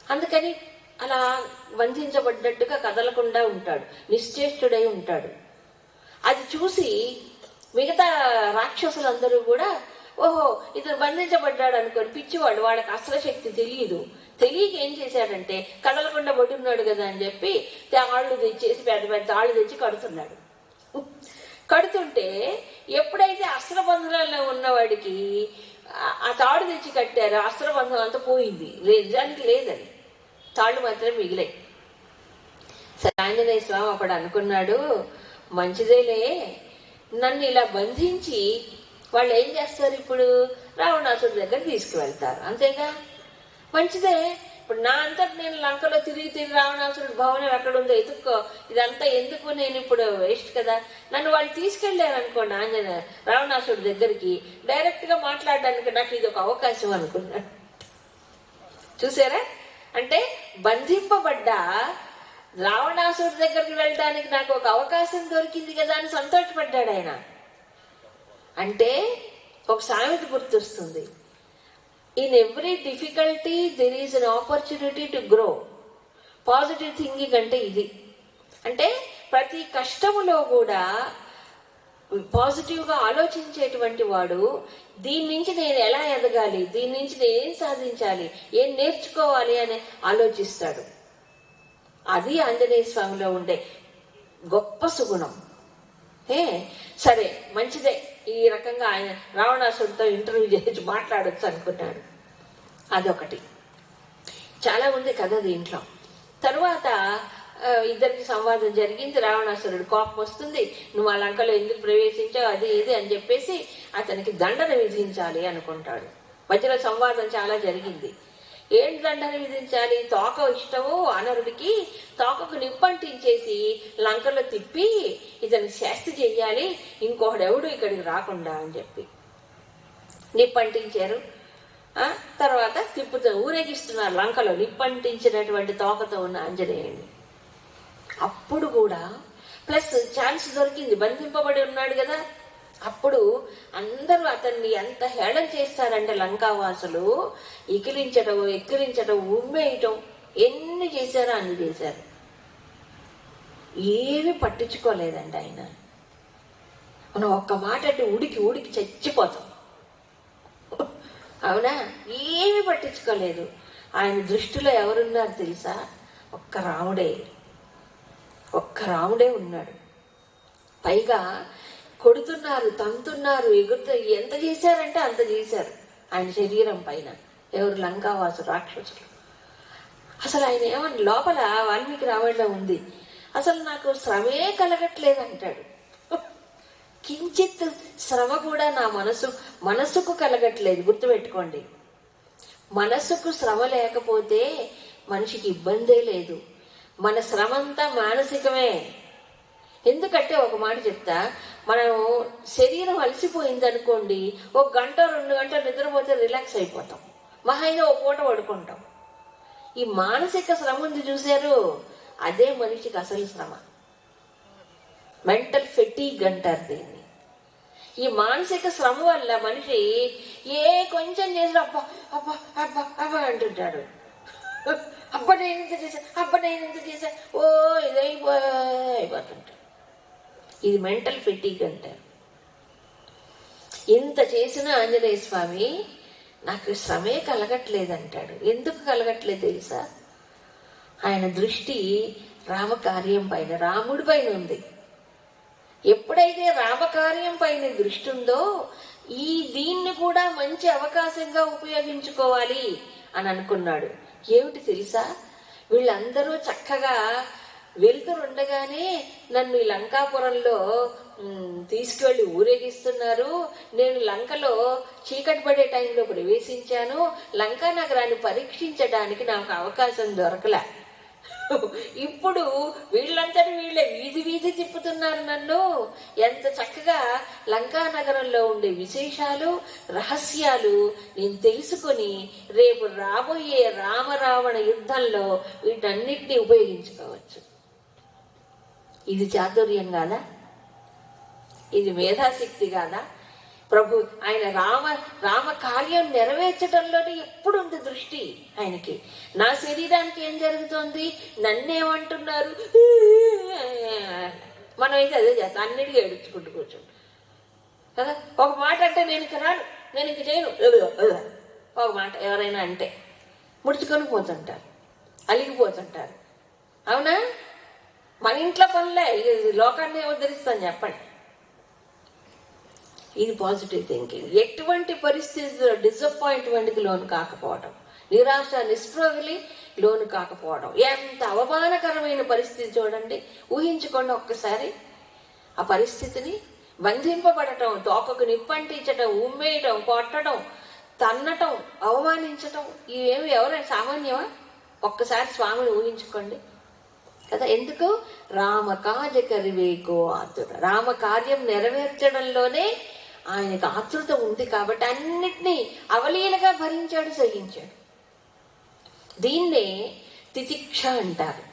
అందుకని అలా బంధించబడ్డట్టుగా కదలకుండా ఉంటాడు, నిశ్చేష్టుడై ఉంటాడు. అది చూసి మిగతా రాక్షసులందరూ కూడా ఓహో ఇతను బంధించబడ్డాడు అనుకొని పిచ్చివాడు, వాళ్ళకి అస్త్రశక్తి తెలియదు, తెలియక ఏం చేశాడంటే కదలకుండా పడున్నాడు కదా అని చెప్పి తాళ్ళు తెచ్చేసి పెద్ద పెద్ద తాళ్ళు తెచ్చి కడుతున్నాడు. కడుతుంటే ఎప్పుడైతే అస్త్రబంధనాల్లో ఉన్నవాడికి ఆ తాడు తెచ్చి కట్టారు, అస్త్రబంధం అంతా పోయింది, నిజానికి లేదని తాళ్ళు మాత్రం మిగిలాయి. సరే ఆంజనేయ స్వామి అప్పుడు అనుకున్నాడు, మంచిదేలే, నన్ను ఇలా బంధించి వాళ్ళు ఏం చేస్తారు, ఇప్పుడు రావణాసుడి దగ్గర తీసుకువెళ్తారు, అంతేగా, మంచిదే. ఇప్పుడు నా అంతటి నేను లంకలో తిరిగి రావణాసురుడు భవనం ఎక్కడ ఉందో ఎత్తుక్కో, ఇదంతా ఎందుకు, నేను ఇప్పుడు వేస్ట్ కదా. నన్ను వాళ్ళు తీసుకెళ్లారు అనుకోండి రావణాసుడి దగ్గరికి, డైరెక్ట్ గా మాట్లాడడానికి నాకు ఇది ఒక అవకాశం అనుకున్నాడు. చూసారా, అంటే బంధింపబడ్డ రావణాసుడి దగ్గరికి వెళ్ళడానికి నాకు ఒక అవకాశం దొరికింది కదా అని సంతోషపడ్డాడు ఆయన. అంటే ఒక సామెత గుర్తొస్తుంది, in every difficulty there is an opportunity to grow. Positive thinking అంటే ఇది. అంటే ప్రతి కష్టములో కూడా పాజిటివ్గా ఆలోచించేటువంటి వాడు దీని నుంచి నేను ఎలా ఎదగాలి, దీని నుంచి నేను ఏం సాధించాలి, ఏం నేర్చుకోవాలి అని ఆలోచిస్తాడు. అది ఆంజనేయ స్వామిలో ఉండే గొప్ప సుగుణం. సరే మంచిదే, ఈ రకంగా ఆయన రావణాసుడితో ఇంటర్వ్యూ చేసి మాట్లాడొచ్చు అనుకున్నాడు. అదొకటి. చాలా ఉంది కథ దీంట్లో. తరువాత ఇద్దరికి సంవాదం జరిగింది. రావణాసురుడు కోపం వస్తుంది, నువ్వు ఆ లంకలో ఎందుకు ప్రవేశించావు, అది ఇది అని చెప్పేసి అతనికి దండన విధించాలి అనుకుంటాడు. మధ్యలో సంవాదం చాలా జరిగింది. ఏంటి దండన విధించాలి, తోక ఇష్టము అనరుడికి తోకకు నిప్పంటించేసి లంకలో తిప్పి ఇతనికి శాస్తి చెయ్యాలి, ఇంకొకడెవడు ఇక్కడికి రాకుండా అని చెప్పి నిప్పంటించారు. తర్వాత తిప్పుతూ ఊరేగిస్తున్నారు లంకలో నిప్పంటించినటువంటి తోకతో ఉన్న ఆంజనేయుడిని. అప్పుడు కూడా ప్లస్ ఛాన్స్ దొరికింది, బంధింపబడి ఉన్నాడు కదా. అప్పుడు అందరూ అతన్ని ఎంత హేళన చేస్తారంటే లంకావాసులు ఎక్కిరించడం ఉమ్మేయటం ఎన్ని చేశారో అన్ని చేశారు. ఏమి పట్టించుకోలేదండి ఆయన. మనం ఒక్క మాట అంటే ఉడికి చచ్చిపోతాం, అవునా? ఏమి పట్టించుకోలేదు. ఆయన దృష్టిలో ఎవరున్నారు తెలుసా? ఒక్క రాముడే ఉన్నాడు. పైగా కొడుతున్నారు, తంతున్నారు, ఎగురుతారు, ఎంత చేశారంటే అంత చేశారు ఆయన శరీరం పైన. ఎవరు? లంకావాసు రాక్షసులు. అసలు ఆయన ఏమన్నా లోపల వాల్మీకి రావణలో ఉంది, అసలు నాకు శ్రమే కలగట్లేదు అంటాడు. కించిత్ శ్రమ కూడా నా మనసుకు కలగట్లేదు. గుర్తుపెట్టుకోండి, మనసుకు శ్రమ లేకపోతే మనిషికి ఇబ్బందే లేదు. మన శ్రమ అంతా మానసికమే. ఎందుకంటే ఒక మాట చెప్తా, మనం శరీరం అలసిపోయింది అనుకోండి, 1 గంట 2 గంటలు నిద్రపోతే రిలాక్స్ అయిపోతాం, మహా అయితే 1 పూట పడుకుంటాం. ఈ మానసిక శ్రమ ఉంది చూశారు, అదే మనిషికి అసలు శ్రమ. మెంటల్ ఫెటీగ్ అంటారు దీన్ని. ఈ మానసిక శ్రమ వల్ల మనిషి కొంచెం చేసిన అబ్బా అబ్బా అబ్బా అబ్బా అంటుంటాడు. నేను ఇంత చేశా అయిపోతుంటాడు. ఇది మెంటల్ ఫెటీగ్ అంటారు. ఇంత చేసిన ఆంజనేయ స్వామి నాకు శ్రమే కలగట్లేదంటాడు. ఎందుకు కలగట్లేదు తెలుసా? ఆయన దృష్టి రామకార్యం పైన, రాముడి పైన ఉంది. ఎప్పుడైతే రామకార్యం పైన దృష్టి ఉందో దీన్ని కూడా మంచి అవకాశంగా ఉపయోగించుకోవాలి అని అనుకున్నాడు. ఏమిటి తెలుసా? వీళ్ళందరూ చక్కగా వెళ్తుండగానే నన్ను ఈ లంకాపురంలో తీసుకువెళ్ళి ఊరేగిస్తున్నారు. నేను లంకలో చీకటి పడే టైంలో ప్రవేశించాను. లంకా నగరాన్ని పరీక్షించడానికి నాకు అవకాశం దొరకలే. ఇప్పుడు వీళ్ళంతటి వీళ్ళే వీధి తిప్పుతున్నారు నన్ను. ఎంత చక్కగా లంకా నగరంలో ఉండే విశేషాలు, రహస్యాలు నేను తెలుసుకొని రేపు రాబోయే రామరావణ యుద్ధంలో వీటన్నిటినీ ఉపయోగించుకోవచ్చు. ఇది చాతుర్యం కాదా? ఇది మేధాశక్తి కాదా? ప్రభు ఆయన రామ కార్యం నెరవేర్చడంలోనే ఎప్పుడు ఉంది దృష్టి ఆయనకి. నా శరీరానికి ఏం జరుగుతోంది, నన్నేమంటున్నారు, మనం అయితే అదే చేస్తాం, అన్నిటికీ ఏడుచుకుంటూ కూర్చోండి కదా. ఒక మాట అంటే నేను ఇంక రాను, నేను ఇంక చేయను, ఒక మాట ఎవరైనా అంటే ముడుచుకొని పోతుంటారు, అలిగిపోతుంటారు. అవునా? మన ఇంట్లో పనులే, లోకాన్ని ఉద్ధరిస్తాను చెప్పండి. ఇది పాజిటివ్ థింకింగ్. ఎటువంటి పరిస్థితుల్లో డిసప్పాయింట్మెంట్కి లోను కాకపోవడం, నిరాశ నిస్పృహలి లోను కాకపోవడం. ఎంత అవమానకరమైన పరిస్థితి చూడండి, ఊహించుకోండి ఒక్కసారి ఆ పరిస్థితిని. బంధింపబడటం, తోకకు నిప్పంటించటం, ఉమ్మేయడం, కొట్టడం, తన్నటం, అవమానించటం, ఇవేమి ఎవరైనా సామాన్యమా? ఒక్కసారి స్వామిని ఊహించుకోండి కదా. ఎందుకు? రామకాజ కరివేకో ఆతుర. రామకార్యం నెరవేర్చడంలోనే ఆయనకు ఆతృత ఉంది కాబట్టి అన్నిటినీ అవలీలగా భరించాడు, సహించాడు. దీన్నే తితిక్ష అంటారు.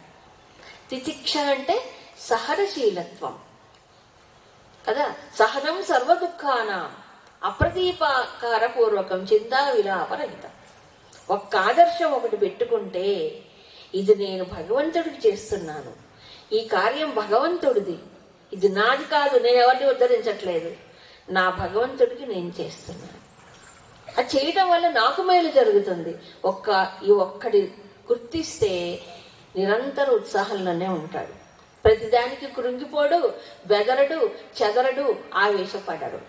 తితిక్ష అంటే సహనశీలత్వం కదా. సహనం సర్వదుఃఖానాం అప్రదీపకార పూర్వకం చింతా విలాపరహితం. ఒక్క ఆదర్శం ఒకటి పెట్టుకుంటే, ఇది నేను భగవంతుడికి చేస్తున్నాను, ఈ కార్యం భగవంతుడిది, ఇది నాది కాదు, నేను ఎవరిని ఉద్ధరించట్లేదు, నా భగవంతుడికి నేను చేస్తున్నాను. అది చేయటం వల్ల నాకు మేలు జరుగుతుంది. ఈ ఒక్కడి గుర్తిస్తే నిరంతర ఉత్సాహంలోనే ఉంటాడు. ప్రతిదానికి కృంగిపోడు, బెదరడు, చెదరడు, ఆవేశపడడు.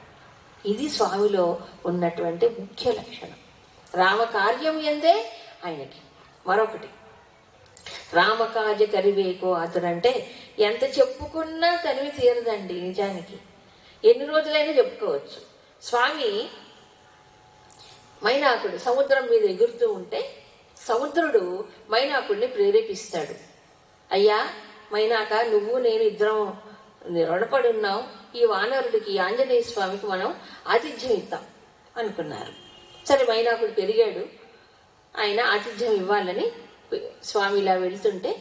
ఇది స్వామిలో ఉన్నటువంటి ముఖ్య లక్షణం. రామకార్యం ఎందే ఆయనకి. మరొకటి, రామకాజ కరివేకో ఆతురంటే ఎంత చెప్పుకున్నా తనివి తీరదండి. నిజానికి ఎన్ని రోజులైనా చెప్పుకోవచ్చు. స్వామి మైనాకుడు సముద్రం మీద ఎగురుతూ ఉంటే సముద్రుడు మైనాకుడిని ప్రేరేపిస్తాడు. అయ్యా మైనాక, నువ్వు నేను ఇద్దరం రుణపడి ఉన్నాం, ఈ వానరుడికి, ఆంజనేయ స్వామికి మనం ఆతిథ్యం ఇద్దాం అనుకున్నారు. సరే, మైనాకుడు పెరిగాడు, ఆయన ఆతిథ్యం ఇవ్వాలని స్వామి ఇలా వెళుతుంటే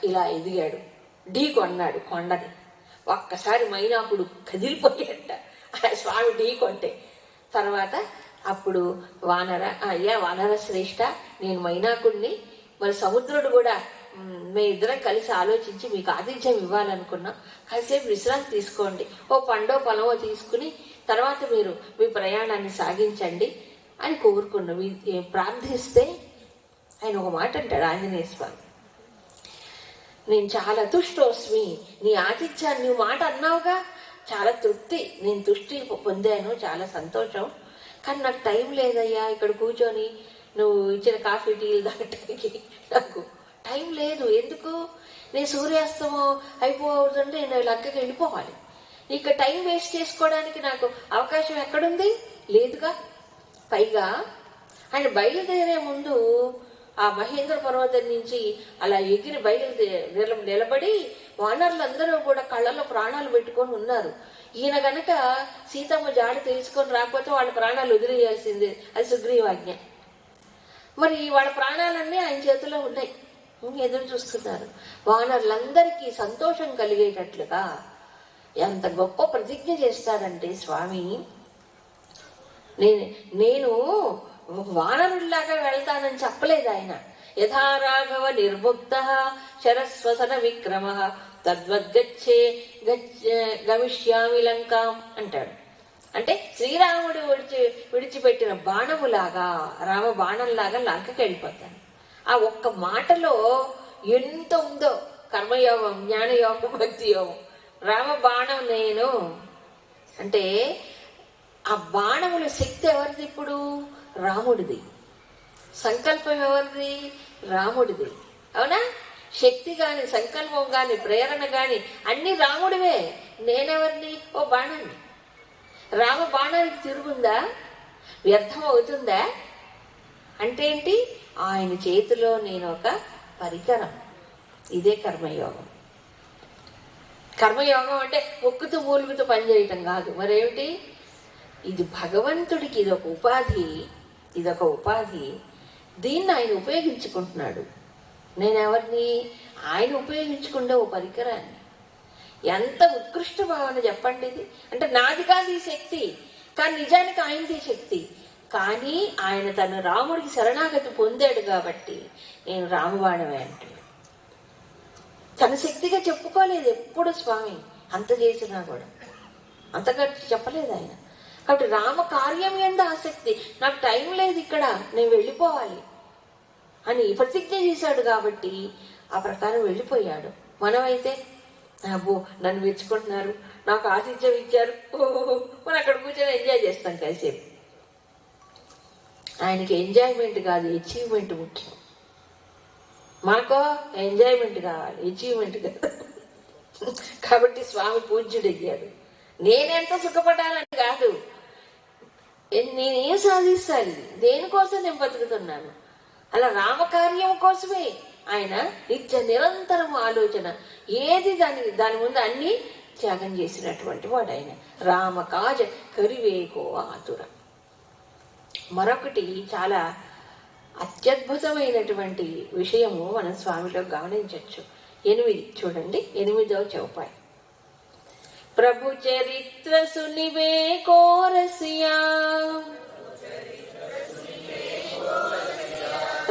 ఇలా ఎదిగాడు, ఢీ కొన్నాడు కొండని. ఒక్కసారి మైనాకుడు కదిలిపోయాట స్వామి ఢీ కొంటే. తర్వాత అప్పుడు అయ్యా వానర శ్రేష్ఠ, నేను మైనాకుడిని, మరి సముద్రుడు కూడా, మీ ఇద్దరం కలిసి ఆలోచించి మీకు ఆతిథ్యం ఇవ్వాలనుకున్నాం, కాసేపు విశ్రాంతి తీసుకోండి, ఓ పండో పొలమో తీసుకుని తర్వాత మీరు మీ ప్రయాణాన్ని సాగించండి అని కోరుకున్నాం. ప్రార్థిస్తే ఆయన ఒక మాట అంటాడు ఆంజనేయ స్వామి, నేను చాలా తుష్టోస్మి, నీ ఆతిథ్యాన్ని, నువ్వు మాట అన్నావుగా, చాలా తృప్తి, నేను తుష్టి పొందాను, చాలా సంతోషం, కానీ నాకు టైం లేదయ్యా, ఇక్కడ కూర్చొని నువ్వు ఇచ్చిన కాఫీ టీలు తాగటానికి నాకు టైం లేదు. ఎందుకు? నేను సూర్యాస్తమం అయిపోతుంటే నేను లక్కకి వెళ్ళిపోవాలి, ఇక్కడ టైం వేస్ట్ చేసుకోవడానికి నాకు అవకాశం ఎక్కడుంది? లేదుగా. పైగా ఆయన బయలుదేరే ముందు ఆ మహేంద్ర పర్వతం నుంచి అలా ఎగిరి నిలబడి వానరులందరూ కూడా కళ్ళలో ప్రాణాలు పెట్టుకొని ఉన్నారు. ఈయన గనక సీతమ్మ జాడ తెలుసుకొని రాకపోతే వాళ్ళ ప్రాణాలు వదిలేయాల్సిందే, అది సుగ్రీవాజ్ఞ. మరి వాళ్ళ ప్రాణాలన్నీ ఆయన చేతిలో ఉన్నాయి, ఎదురు చూస్తున్నారు. వానరులందరికీ సంతోషం కలిగేటట్లుగా ఎంత గొప్ప ప్రతిజ్ఞ చేస్తాడంటే స్వామి, నేను వానరుల్లాగా వెళ్తానని చెప్పలేదు ఆయన. యథా రాఘవ నిర్ముక్త శరస్వసన విక్రమ తద్వద్గచ్చే గమిష్యామి లంకాం అంటాడు. అంటే శ్రీరాముడు విడిచిపెట్టిన బాణములాగా, రామ బాణంలాగా లంకకి వెళ్ళిపోతాను. ఆ ఒక్క మాటలో ఎంత ఉందో, కర్మయోగం, జ్ఞానయోగం, భక్తి యోగం. రామ బాణం నేను అంటే ఆ బాణముల శక్తి ఎవరిది? ఇప్పుడు రాముడిది. సంకల్పం ఎవరిది? రాముడిది. అవునా? శక్తి గాని, సంకల్పం గాని, ప్రేరణ గాని అన్ని రాముడివే. నేనెవరిని? ఓ బాణాన్ని. రామ బాణానికి తిరుగుందా? వ్యర్థం అవుతుందా? అంటే ఏంటి? ఆయన చేతిలో నేను ఒక పరికరం. ఇదే కర్మయోగం. కర్మయోగం అంటే ముక్కుతూ మూలుగుతూ పనిచేయటం కాదు, మరేమిటి? ఇది భగవంతుడికి ఇదొక ఉపాధి. దీన్ని ఆయన ఉపయోగించుకుంటున్నాడు. నేనెవరిని? ఆయన ఉపయోగించుకుంటే ఓ పరికరాన్ని. ఎంత ఉత్కృష్ట భావన చెప్పండి ఇది. అంటే నాది కాదు ఈ శక్తి, కానీ నిజానికి ఆయనది శక్తి. కానీ ఆయన తన రాముడికి శరణాగతి పొందాడు కాబట్టి నేను రామబాణమే అంటాడు. తన శక్తిగా చెప్పుకోలేదు ఎప్పుడు స్వామి, అంత చేసినా కూడా అంతగా చెప్పలేదు ఆయన. కాబట్టి రామ కార్యం ఎందు ఆసక్తి. నాకు టైం లేదు, ఇక్కడ నేను వెళ్ళిపోవాలి, అని ప్రతిజ్ఞ చేశాడు కాబట్టి ఆ ప్రకారం వెళ్ళిపోయాడు. మనమైతే అబ్బో నన్ను మెచ్చుకుంటున్నారు, నాకు ఆతిథ్యం ఇచ్చారు, ఓహో మనం అక్కడ కూర్చొని ఎంజాయ్ చేస్తాం కాసేపు. ఆయనకి ఎంజాయ్మెంట్ కాదు, అచీవ్మెంట్ ముఖ్యం. మనకో ఎంజాయ్మెంట్ కావాలి, అచీవ్మెంట్ కాదు. కాబట్టి స్వామి పూజ్యుడయ్యాడు. నేనెంత సుఖపడాలని కాదు, నేనేం సాధిస్తాను, దేనికోసం నేను బతుకుతున్నాను. అలా రామకార్యం కోసమే ఆయన నిత్య నిరంతరం ఆలోచన. ఏది దాని ముందు అన్ని త్యాగం చేసినటువంటి వాడు ఆయన. రామకాజ కరివేకో ఆతుర. మరొకటి చాలా అత్యద్భుతమైనటువంటి విషయము మనం స్వామిలో గమనించవచ్చు. 8 చూడండి, 8వ చౌపాయి. ప్రభు చరిత్ర సునివే కోరసియా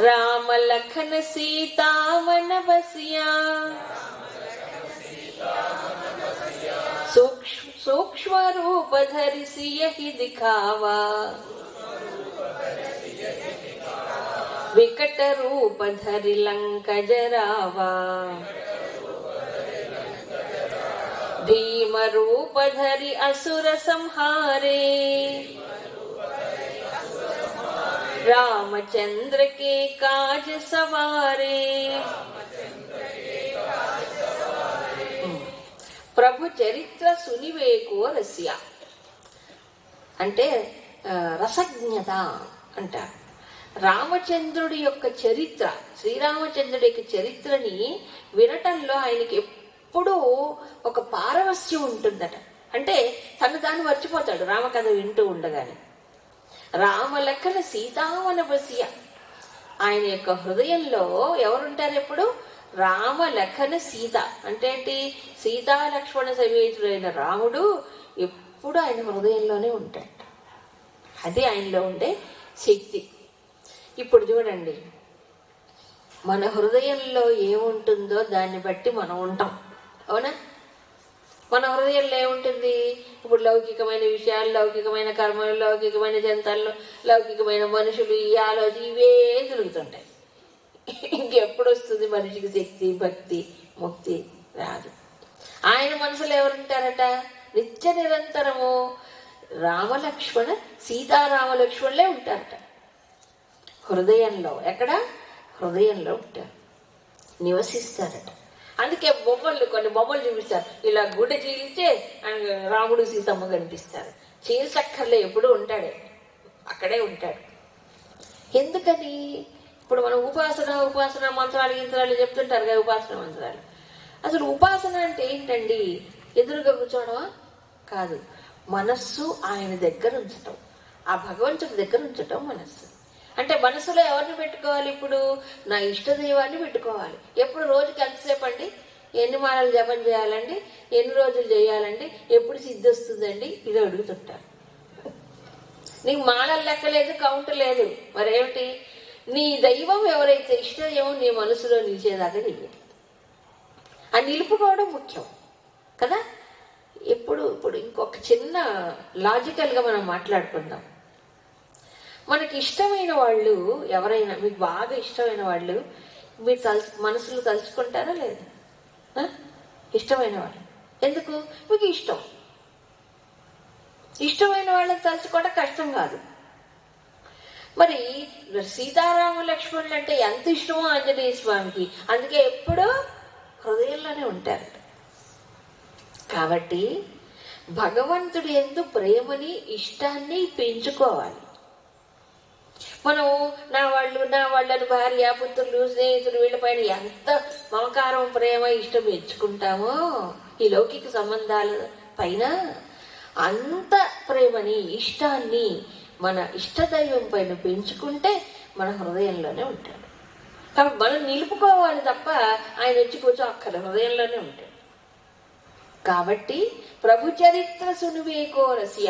రామ లఖన సీతావన బసియా సూక్ష్మ రూప ధరిసి యహి దిఖావా వికట రూప ధరి లంక జరావా భీమ రూప ధరి అసుర సంహారే रामचंद्र के काज सवारे। ప్రభు చరిత్ర సునివేకో రస్య అంటే రసజ్ఞత అంటారు. రామచంద్రుడి యొక్క చరిత్ర, శ్రీరామచంద్రుడి యొక్క చరిత్రని వినటంలో ఆయనకి ఎప్పుడూ ఒక పారవస్యం ఉంటుందట. అంటే తను దాన్ని మర్చిపోతాడు రామకథ వింటూ ఉండగానే. రామలఖన సీతావన బసియ, ఆయన యొక్క హృదయంలో ఎవరుంటారు ఎప్పుడు? రామలఖన సీత అంటే ఏంటి? సీతా లక్ష్మణ సమేతుడైన రాముడు ఎప్పుడు ఆయన హృదయంలోనే ఉంటాడు. అది ఆయనలో ఉండే శక్తి. ఇప్పుడు చూడండి, మన హృదయంలో ఏముంటుందో దాన్ని బట్టి మనం ఉంటాం, అవునా? మన హృదయంలో ఏముంటుంది? ఇప్పుడు లౌకికమైన విషయాలు, లౌకికమైన కర్మలు, లౌకికమైన జంతలు, లౌకికమైన మనుషులు, ఈ ఆలోచన ఇవే తిరుగుతుంటాయి. ఇంకెప్పుడు వస్తుంది మనిషికి శక్తి, భక్తి, ముక్తి? రాదు. ఆయన మనసులో ఎవరుంటారట? నిత్య నిరంతరము రామలక్ష్మణ సీతారామలక్ష్మణులే ఉంటారట హృదయంలో. ఎక్కడ? హృదయంలో ఉంటారు, నివసిస్తారట. అందుకే కొన్ని బొమ్మలు చూపిస్తారు, ఇలా గుడ్డ చీలిస్తే రాముడు సీతమ్మ కనిపిస్తారు. చీల్చక్కర్లే, ఎప్పుడు ఉంటాడే, అక్కడే ఉంటాడు. ఎందుకని? ఇప్పుడు మనం ఉపాసన మంత్రాలు యంత్రాలు చెప్తుంటారు కదా, ఉపాసన మంత్రాలు. అసలు ఉపాసన అంటే ఏంటండి? ఎదురుగా కూర్చోవడమా? కాదు. మనస్సు ఆయన దగ్గర ఉంచటం, ఆ భగవంతుడి దగ్గర ఉంచటం మనస్సు. అంటే మనసులో ఎవరిని పెట్టుకోవాలి? ఇప్పుడు నా ఇష్టదైవాన్ని పెట్టుకోవాలి. ఎప్పుడు రోజుకి ఎంతసేపు అండి? ఎన్ని మాలలు జపం చేయాలండి? ఎన్ని రోజులు చేయాలండి? ఎప్పుడు సిద్ధి వస్తుందండి? ఇది అడుగుతుంటారు. నీకు మాలలు లెక్కలేదు, కౌంట్ లేదు, మరేమిటి? నీ దైవం ఎవరైతే ఇష్టదైవం నీ మనసులో నిలిచేదాకా చెయ్యి. అది నిలుపుకోవడం ముఖ్యం కదా. ఇప్పుడు ఇంకొక చిన్న లాజికల్గా మనం మాట్లాడుకుందాం. మనకి ఇష్టమైన వాళ్ళు ఎవరైనా, మీకు బాగా ఇష్టమైన వాళ్ళు మీరు మనసులో తలుచుకుంటారా లేదా? ఇష్టమైన వాళ్ళు ఎందుకు? మీకు ఇష్టమైన వాళ్ళని తలుచుకోవడం కష్టం కాదు. మరి సీతారామ లక్ష్మణులు అంటే ఎంత ఇష్టమో ఆంజనేయ స్వామికి, అందుకే ఎప్పుడూ హృదయంలోనే ఉంటారు. కాబట్టి భగవంతుడి యందు ప్రేమని, ఇష్టాన్ని పెంచుకోవాలి. మనం నా వాళ్ళని భార్య, పుత్రులు, స్నేహితులు వీళ్ళపైన ఎంత మమకారం, ప్రేమ, ఇష్టం పెంచుకుంటామో ఈ లౌకిక సంబంధాల పైన, అంత ప్రేమని, ఇష్టాన్ని మన ఇష్టదైవం పైన పెంచుకుంటే మన హృదయంలోనే ఉంటాడు. కాబట్టి మనం నిలుపుకోవాలి తప్ప ఆయన వచ్చి కూర్చో అక్కడ హృదయంలోనే ఉంటాడు. కాబట్టి ప్రభు చరిత్ర సునివేకో రస్య.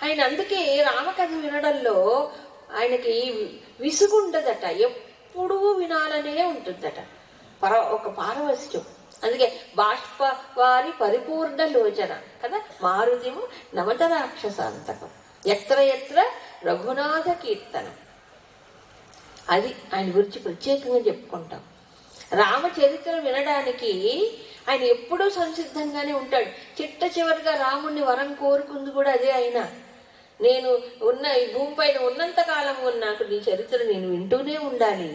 ఆయన అందుకే రామకథ వినడంలో ఆయనకి విసుగుండదట, ఎప్పుడూ వినాలనే ఉంటుందట. ఒక పారవస్యం. అందుకే బాష్ప వారి పరిపూర్ణ లోచన కదా. మారుతిము నమత రాక్షసాంతకం ఎత్ర ఎత్ర రఘునాథ కీర్తనం. అది ఆయన గురించి ప్రత్యేకంగా చెప్పుకుంటాం. రామచరిత్ర వినడానికి ఆయన ఎప్పుడూ సంసిద్ధంగానే ఉంటాడు. చిట్ట చివరిగా రాముణ్ణి వరం కోరుకుంది కూడా అదే. ఆయన నేను ఈ భూమి పైన ఉన్నంత కాలం నాకు నీ చరిత్ర నేను వింటూనే ఉండాలి.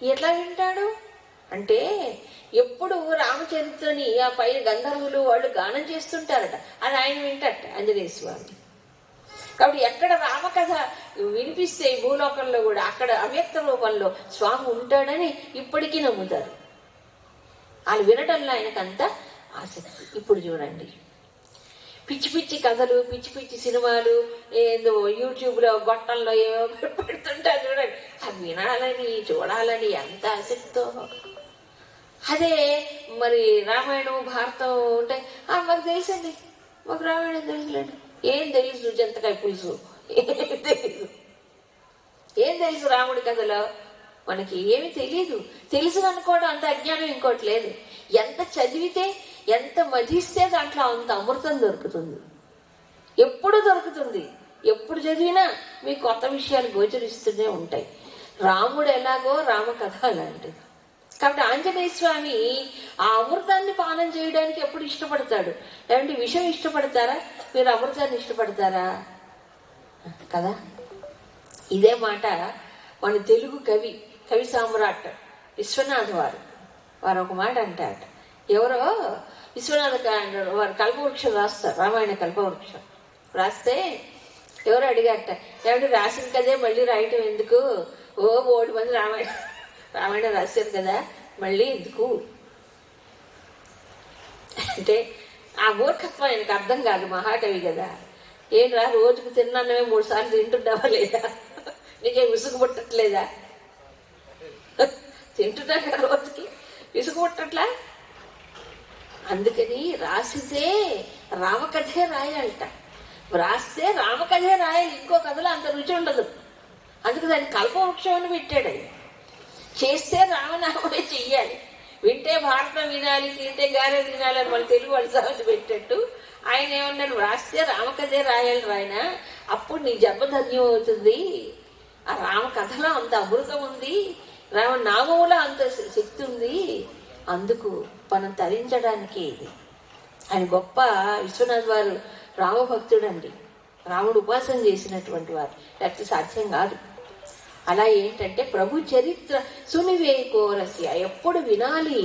ఎట్లా వింటాడు అంటే ఎప్పుడు రామచరిత్రని ఆ పైన గంధర్వులు వాళ్ళు గానం చేస్తుంటారట, అది ఆయన వింటారట ఆంజనేయ స్వామి. కాబట్టి ఎక్కడ రామకథ వినిపిస్తే ఈ భూలోకంలో కూడా అక్కడ అవ్యక్త రూపంలో స్వామి ఉంటాడని ఇప్పటికీ నమ్ముతారు. వాళ్ళు వినటంలో ఆయనకంత ఆసక్తి. ఇప్పుడు చూడండి, పిచ్చి పిచ్చి కథలు, పిచ్చి పిచ్చి సినిమాలు, ఏదో యూట్యూబ్లో గొట్టంలో ఏవో పెడుతుంటారు చూడండి. అవి వినాలని చూడాలని ఎంత ఆసక్తితో. అదే మరి రామాయణం భారతం ఉంటాయి, మాకు తెలుసండి, మాకు రామాయణం తెలుసులేండి. ఏం తెలుసు? జంతకాయ పులుసు ఏం తెలుసు రాముడి కథలో? మనకి ఏమి తెలియదు. తెలుసు అనుకోవడం అంత అజ్ఞానం ఇంకోటి లేదు. ఎంత చదివితే, ఎంత మధిస్తే దాంట్లో అంత అమృతం దొరుకుతుంది. ఎప్పుడు దొరుకుతుంది. ఎప్పుడు చదివినా మీకు కొత్త విషయాలు గోచరిస్తూనే ఉంటాయి. రాముడు ఎలాగో రామకథ అలాంటిది. కాబట్టి ఆంజనేయ స్వామి ఆ అమృతాన్ని పానం చేయడానికి ఎప్పుడు ఇష్టపడతాడు. ఏమంటే విషం ఇష్టపడతారా? మీరు అమృతాన్ని ఇష్టపడతారా? కదా. ఇదే మాట మన తెలుగు కవి సామ్రాట్ విశ్వనాథ్ వారు ఒక మాట అంటారట. ఎవరో విశ్వనాథ వారు కల్పవృక్షం రాస్తారు, రామాయణ కల్పవృక్షం రాస్తే ఎవరు అడిగారట, ఏమంటే రాసిన కదే మళ్ళీ రాయటం ఎందుకు? 3 మంది రామాయణం రాశారు కదా, మళ్ళీ ఎందుకు అంటే ఆ మూర్ఖత్వం ఆయనకు అర్థం కాదు. మహాకవి కదా. ఏం రా, రోజుకు తిన్నానమే 3 సార్లు తింటున్నావా లేదా? నీకేం విసుగు పుట్టట్లేదా? తింటున్నా కదా రోజుకి, విసుగు పుట్టట్లా? అందుకని రాసితే రామకథే రాయాలట. రాస్తే రామకథే రాయాలి, ఇంకో కథలో అంత రుచి ఉండదు. అందుకు దాన్ని కల్పవృక్షం అని పెట్టాడు. చేస్తే రామనామమే చెయ్యాలి, వింటే భారతం వినాలి, తింటే గారె తినాలి అని మన తెలుగు వాళ్ళు సాగుతూ పెట్టేట్టు ఆయన ఏమన్నాడు, రాస్తే రామకథే రాయాలి రాయన, అప్పుడు నీ జన్మధన్యం అవుతుంది. ఆ రామకథలో అంత అమృతం ఉంది, రామనామంలో అంత శక్తి ఉంది. అందుకు మనం తరించడానికి ఇది. ఆయన గొప్ప విశ్వనాథ్ వారు రామభక్తుడండి. రాముడు ఉపాసన చేసినటువంటి వారు, లేకపోతే సాధ్యం కాదు. అలా ఏంటంటే ప్రభు చరిత్ర సునివేకోరస్య, ఎప్పుడు వినాలి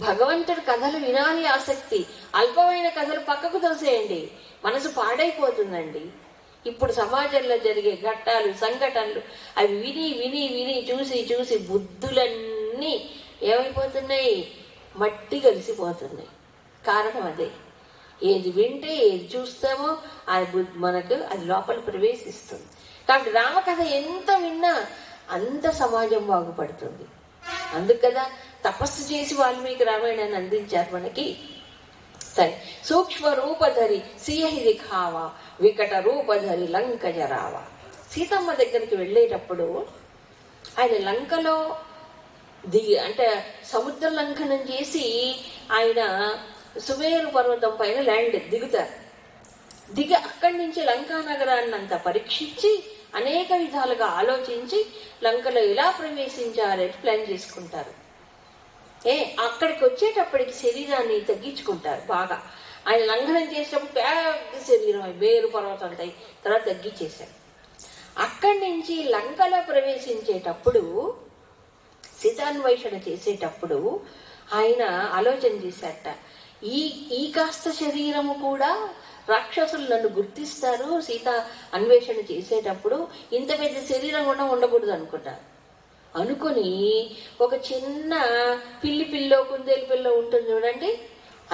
భగవంతుడి కథలు వినాలి ఆసక్తి. అల్పమైన కథలు పక్కకు తోసేయండి, మనసు పాడైపోతుందండి. ఇప్పుడు సమాజంలో జరిగే ఘట్టాలు, సంఘటనలు అవి విని విని విని చూసి చూసి బుద్ధులన్నీ ఏమైపోతున్నాయి? మట్టి కలిసిపోతున్నాయి. కారణం అదే. ఏది వింటే, ఏది చూస్తామో అది మనకు అది లోపల ప్రవేశిస్తుంది. కాబట్టి రామకథ ఎంత విన్నా అంత సమాజం బాగుపడుతుంది. అందుకు కదా తపస్సు చేసి వాల్మీకి రామాయణాన్ని అందించారు మనకి. సరే, సూక్ష్మ రూపధరి సియహి దిఖావా, వికట రూపధరి లంక జరావా. సీతమ్మ దగ్గరికి వెళ్ళేటప్పుడు ఆయన లంకలో అంటే సముద్ర లంఘనం చేసి ఆయన సుమేరు పర్వతం పైన దిగుతారు. అక్కడి నుంచి లంకా నగరాన్ని అంతా పరీక్షించి అనేక విధాలుగా ఆలోచించి లంకలో ఎలా ప్రవేశించాలని ప్లాన్ చేసుకుంటారు. అక్కడికి వచ్చేటప్పటికి శరీరాన్ని తగ్గించుకుంటారు బాగా. ఆయన లంఘనం చేసేటప్పుడు పెద్ద శరీరం మేరు పర్వతం అంతా తర్వాత తగ్గించేశారు. అక్కడి నుంచి లంకలో ప్రవేశించేటప్పుడు సీతాన్వేషణ చేసేటప్పుడు ఆయన ఆలోచన చేశారట, ఈ కాస్త శరీరము కూడా రాక్షసులు నన్ను గుర్తిస్తారు సీత అన్వేషణ చేసేటప్పుడు, ఇంత పెద్ద శరీరం కూడా ఉండకూడదు అనుకుని ఒక చిన్న పిల్లో కుందేలు పిల్ల ఉంటుంది చూడండి,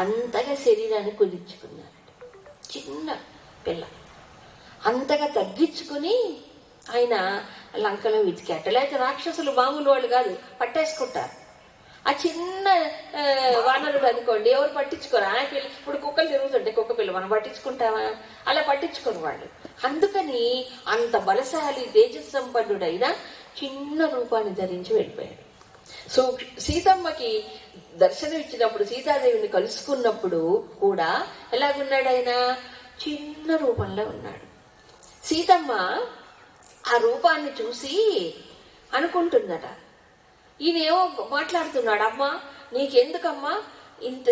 అంతగా శరీరాన్ని కుదించుకున్నారట. చిన్న పిల్ల అంతగా తగ్గించుకుని ఆయన లంకలో వెతికాట. లేకపోతే రాక్షసులు మామూలు వాళ్ళు కాదు, పట్టేసుకుంటారు. ఆ చిన్న వానరుడు అనుకోండి, ఎవరు పట్టించుకోరు. ఆ పిల్ల ఇప్పుడు కుక్కలు తిరుగుతుంటాయి, కుక్క పిల్ల మనం పట్టించుకుంటామా? అలా పట్టించుకోరు వాళ్ళు. అందుకని అంత బలశాలి తేజస్సంపన్నుడైన చిన్న రూపాన్ని ధరించి వెళ్ళిపోయాడు. సో సీతమ్మకి దర్శనం ఇచ్చినప్పుడు, సీతాదేవిని కలుసుకున్నప్పుడు కూడా ఎలాగున్నాడు ఆయన? చిన్న రూపంలో ఉన్నాడు. సీతమ్మ ఆ రూపాన్ని చూసి అనుకుంటుందట. ఈయనేమో మాట్లాడుతున్నాడు, అమ్మా నీకెందుకమ్మా ఇంత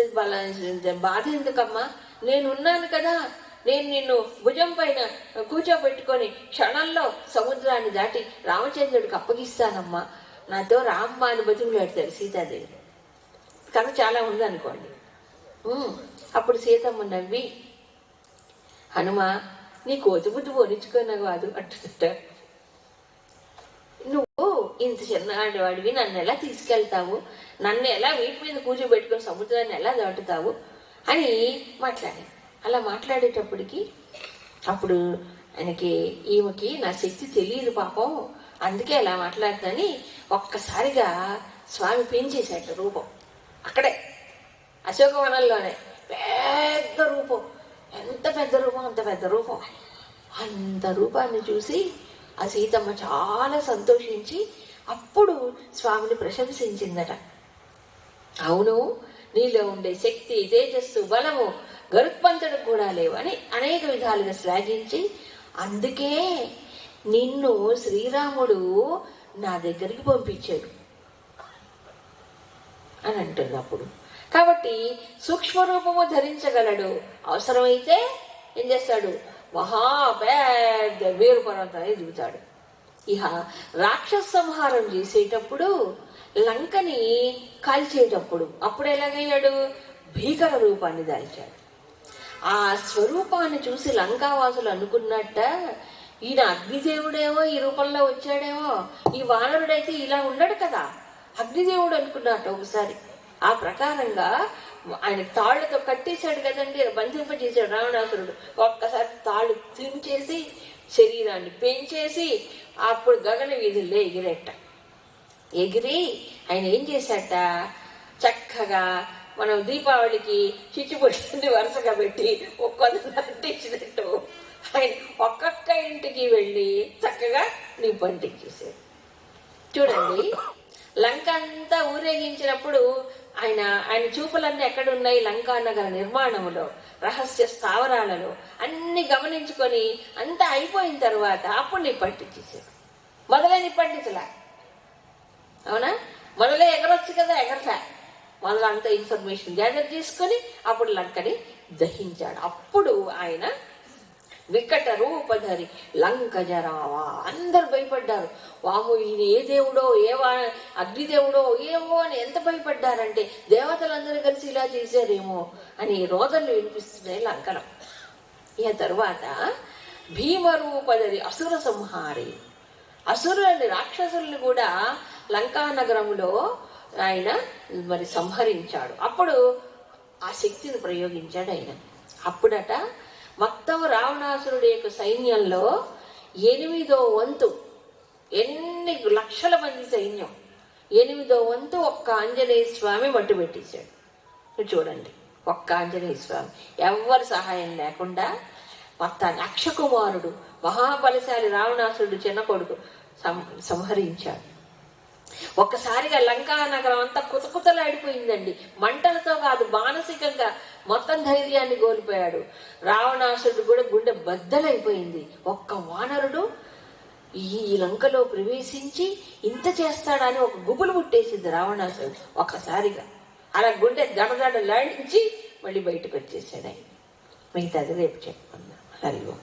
బాధ ఎందుకమ్మా, నేనున్నాను కదా, నేను నిన్ను భుజం పైన కూర్చోబెట్టుకొని క్షణంలో సముద్రాన్ని దాటి రామచంద్రుడికి అప్పగిస్తానమ్మా, నాతో రామ్మ అని బతుకులాడతాడు సీతాదేవి. కథ చాలా ఉందనుకోండి. అప్పుడు సీతమ్మ నవ్వి, హనుమా నీ కోతి బుద్ధి పోనిచ్చుకున్నా కాదు అంటుందట. నువ్వు ఇంత చిన్నవాడివి నన్ను ఎలా తీసుకెళ్తావు, నన్ను ఎలా వీటి మీద కూర్చోబెట్టుకొని సముద్రాన్ని ఎలా దాటుతావు అని మాట్లాడాను. అలా మాట్లాడేటప్పటికి అప్పుడు ఆయనకి ఈమెకి నా శక్తి తెలియదు పాపం, అందుకే అలా మాట్లాడుతాని ఒక్కసారిగా స్వామి పెంచేశాట రూపం. అక్కడే అశోకవనంలోనే పెద్ద రూపం, ఎంత పెద్ద రూపం అంత పెద్ద రూపం. అంత రూపాన్ని చూసి ఆ సీతమ్మ చాలా సంతోషించి అప్పుడు స్వామిని ప్రశంసించిందట. అవును, నీలో ఉండే శక్తి, తేజస్సు, బలము గరుత్మంతుడికి కూడా లేవు అని అనేక విధాలుగా శ్లాఘించి, అందుకే నిన్ను శ్రీరాముడు నా దగ్గరికి పంపించాడు అని అంటున్నప్పుడు. కాబట్టి సూక్ష్మరూపము ధరించగలడు, అవసరమైతే ఏం చేస్తాడు, మహాపెద్ద వేరు పర్వతాన్ని దిగుతాడు. ఇహ రాక్షస సంహారం చేసేటప్పుడు, లంకని కాల్చేటప్పుడు అప్పుడు ఎలాగయ్యాడు, భీకర రూపాన్ని దాల్చాడు. ఆ స్వరూపాన్ని చూసి లంకావాసులు అనుకున్నట్ట, ఈయన అగ్నిదేవుడేమో ఈ రూపంలో వచ్చాడేమో, ఈ వానరుడైతే ఇలా ఉండడు కదా, అగ్నిదేవుడు అనుకున్నట్ట ఒకసారి. ఆ ప్రకారంగా ఆయన తాళ్లతో కట్టేశాడు కదండి, బంధింపజేశాడు రావణాసురుడు. ఒక్కసారి తాళ్ళు తుంచేసి శరీరాన్ని పెంచేసి అప్పుడు గగన వీధుల్లో ఎగిరేట. ఎగిరి ఆయన ఏం చేశాట, చక్కగా మనం దీపావళికి చిచ్చుబొట్టుని వరుసగా పెట్టి ఒక్కొక్క అంటించినట్టు ఆయన ఒక్కొక్క ఇంటికి వెళ్ళి చక్కగా నిప్పు అంటించేశాడు. చూడండి, లంక అంతా ఊరేగించినప్పుడు ఆయన చూపులన్నీ ఎక్కడున్నాయి, లంకా నగర నిర్మాణములో, రహస్య స్థావరాలలో అన్ని గమనించుకొని అంతా అయిపోయిన తర్వాత అప్పుడు నిప్పంటించేసాడు. మొదలై నిప్పంటించలే, అవునా, మొదలై ఎగరొచ్చు కదా, ఎగరలే. మొదలు అంత ఇన్ఫర్మేషన్ గ్యాదర్ చేసుకొని అప్పుడు లంకని దహించాడు. అప్పుడు ఆయన వికట రూపధరి లంక జరావా, అందరు భయపడ్డారు. వాము ఈయన ఏ దేవుడో, అగ్నిదేవుడో ఏమో అని ఎంత భయపడ్డారంటే, దేవతలందరూ కలిసి ఇలా చేశారేమో అని రోదనలు వినిపిస్తున్నాయి లంకలో. ఇక తరువాత భీమరూపధరి అసుర సంహారి, అసురులని రాక్షసుల్ని కూడా లంకా నగరంలో ఆయన మరి సంహరించాడు. అప్పుడు ఆ శక్తిని ప్రయోగించాడు ఆయన. అప్పుడట మొత్తం రావణాసురుడి యొక్క సైన్యంలో 8వ వంతు, ఎన్ని లక్షల మంది సైన్యం, 8వ వంతు ఒక్క ఆంజనేయ స్వామి మట్టు పెట్టేశాడు. చూడండి, ఒక్క ఆంజనేయ స్వామి ఎవ్వరి సహాయం లేకుండా మొత్తాన్ని అక్షకుమారుడు మహాబలశాలి రావణాసురుడు చిన్న కొడుకు సంహరించాడు. ఒక్కసారిగా లంకా నగరం అంతా కుతకుతలాడిపోయిందండి. మంటలతో కాదు, మానసికంగా మొత్తం ధైర్యాన్ని కోల్పోయాడు. రావణాసురుడు కూడా గుండె బద్దలైపోయింది. ఒక్క వానరుడు ఈ లంకలో ప్రవేశించి ఇంత చేస్తాడని ఒక గుబులు పుట్టేసింది రావణాసురుడు ఒక్కసారిగా. అలా గుండె దడదడ లాడించి మళ్ళీ బయటకు వచ్చేసాడు ఆయన. మిగతాది రేపు చెప్పుకుందాం. హరి ఓం.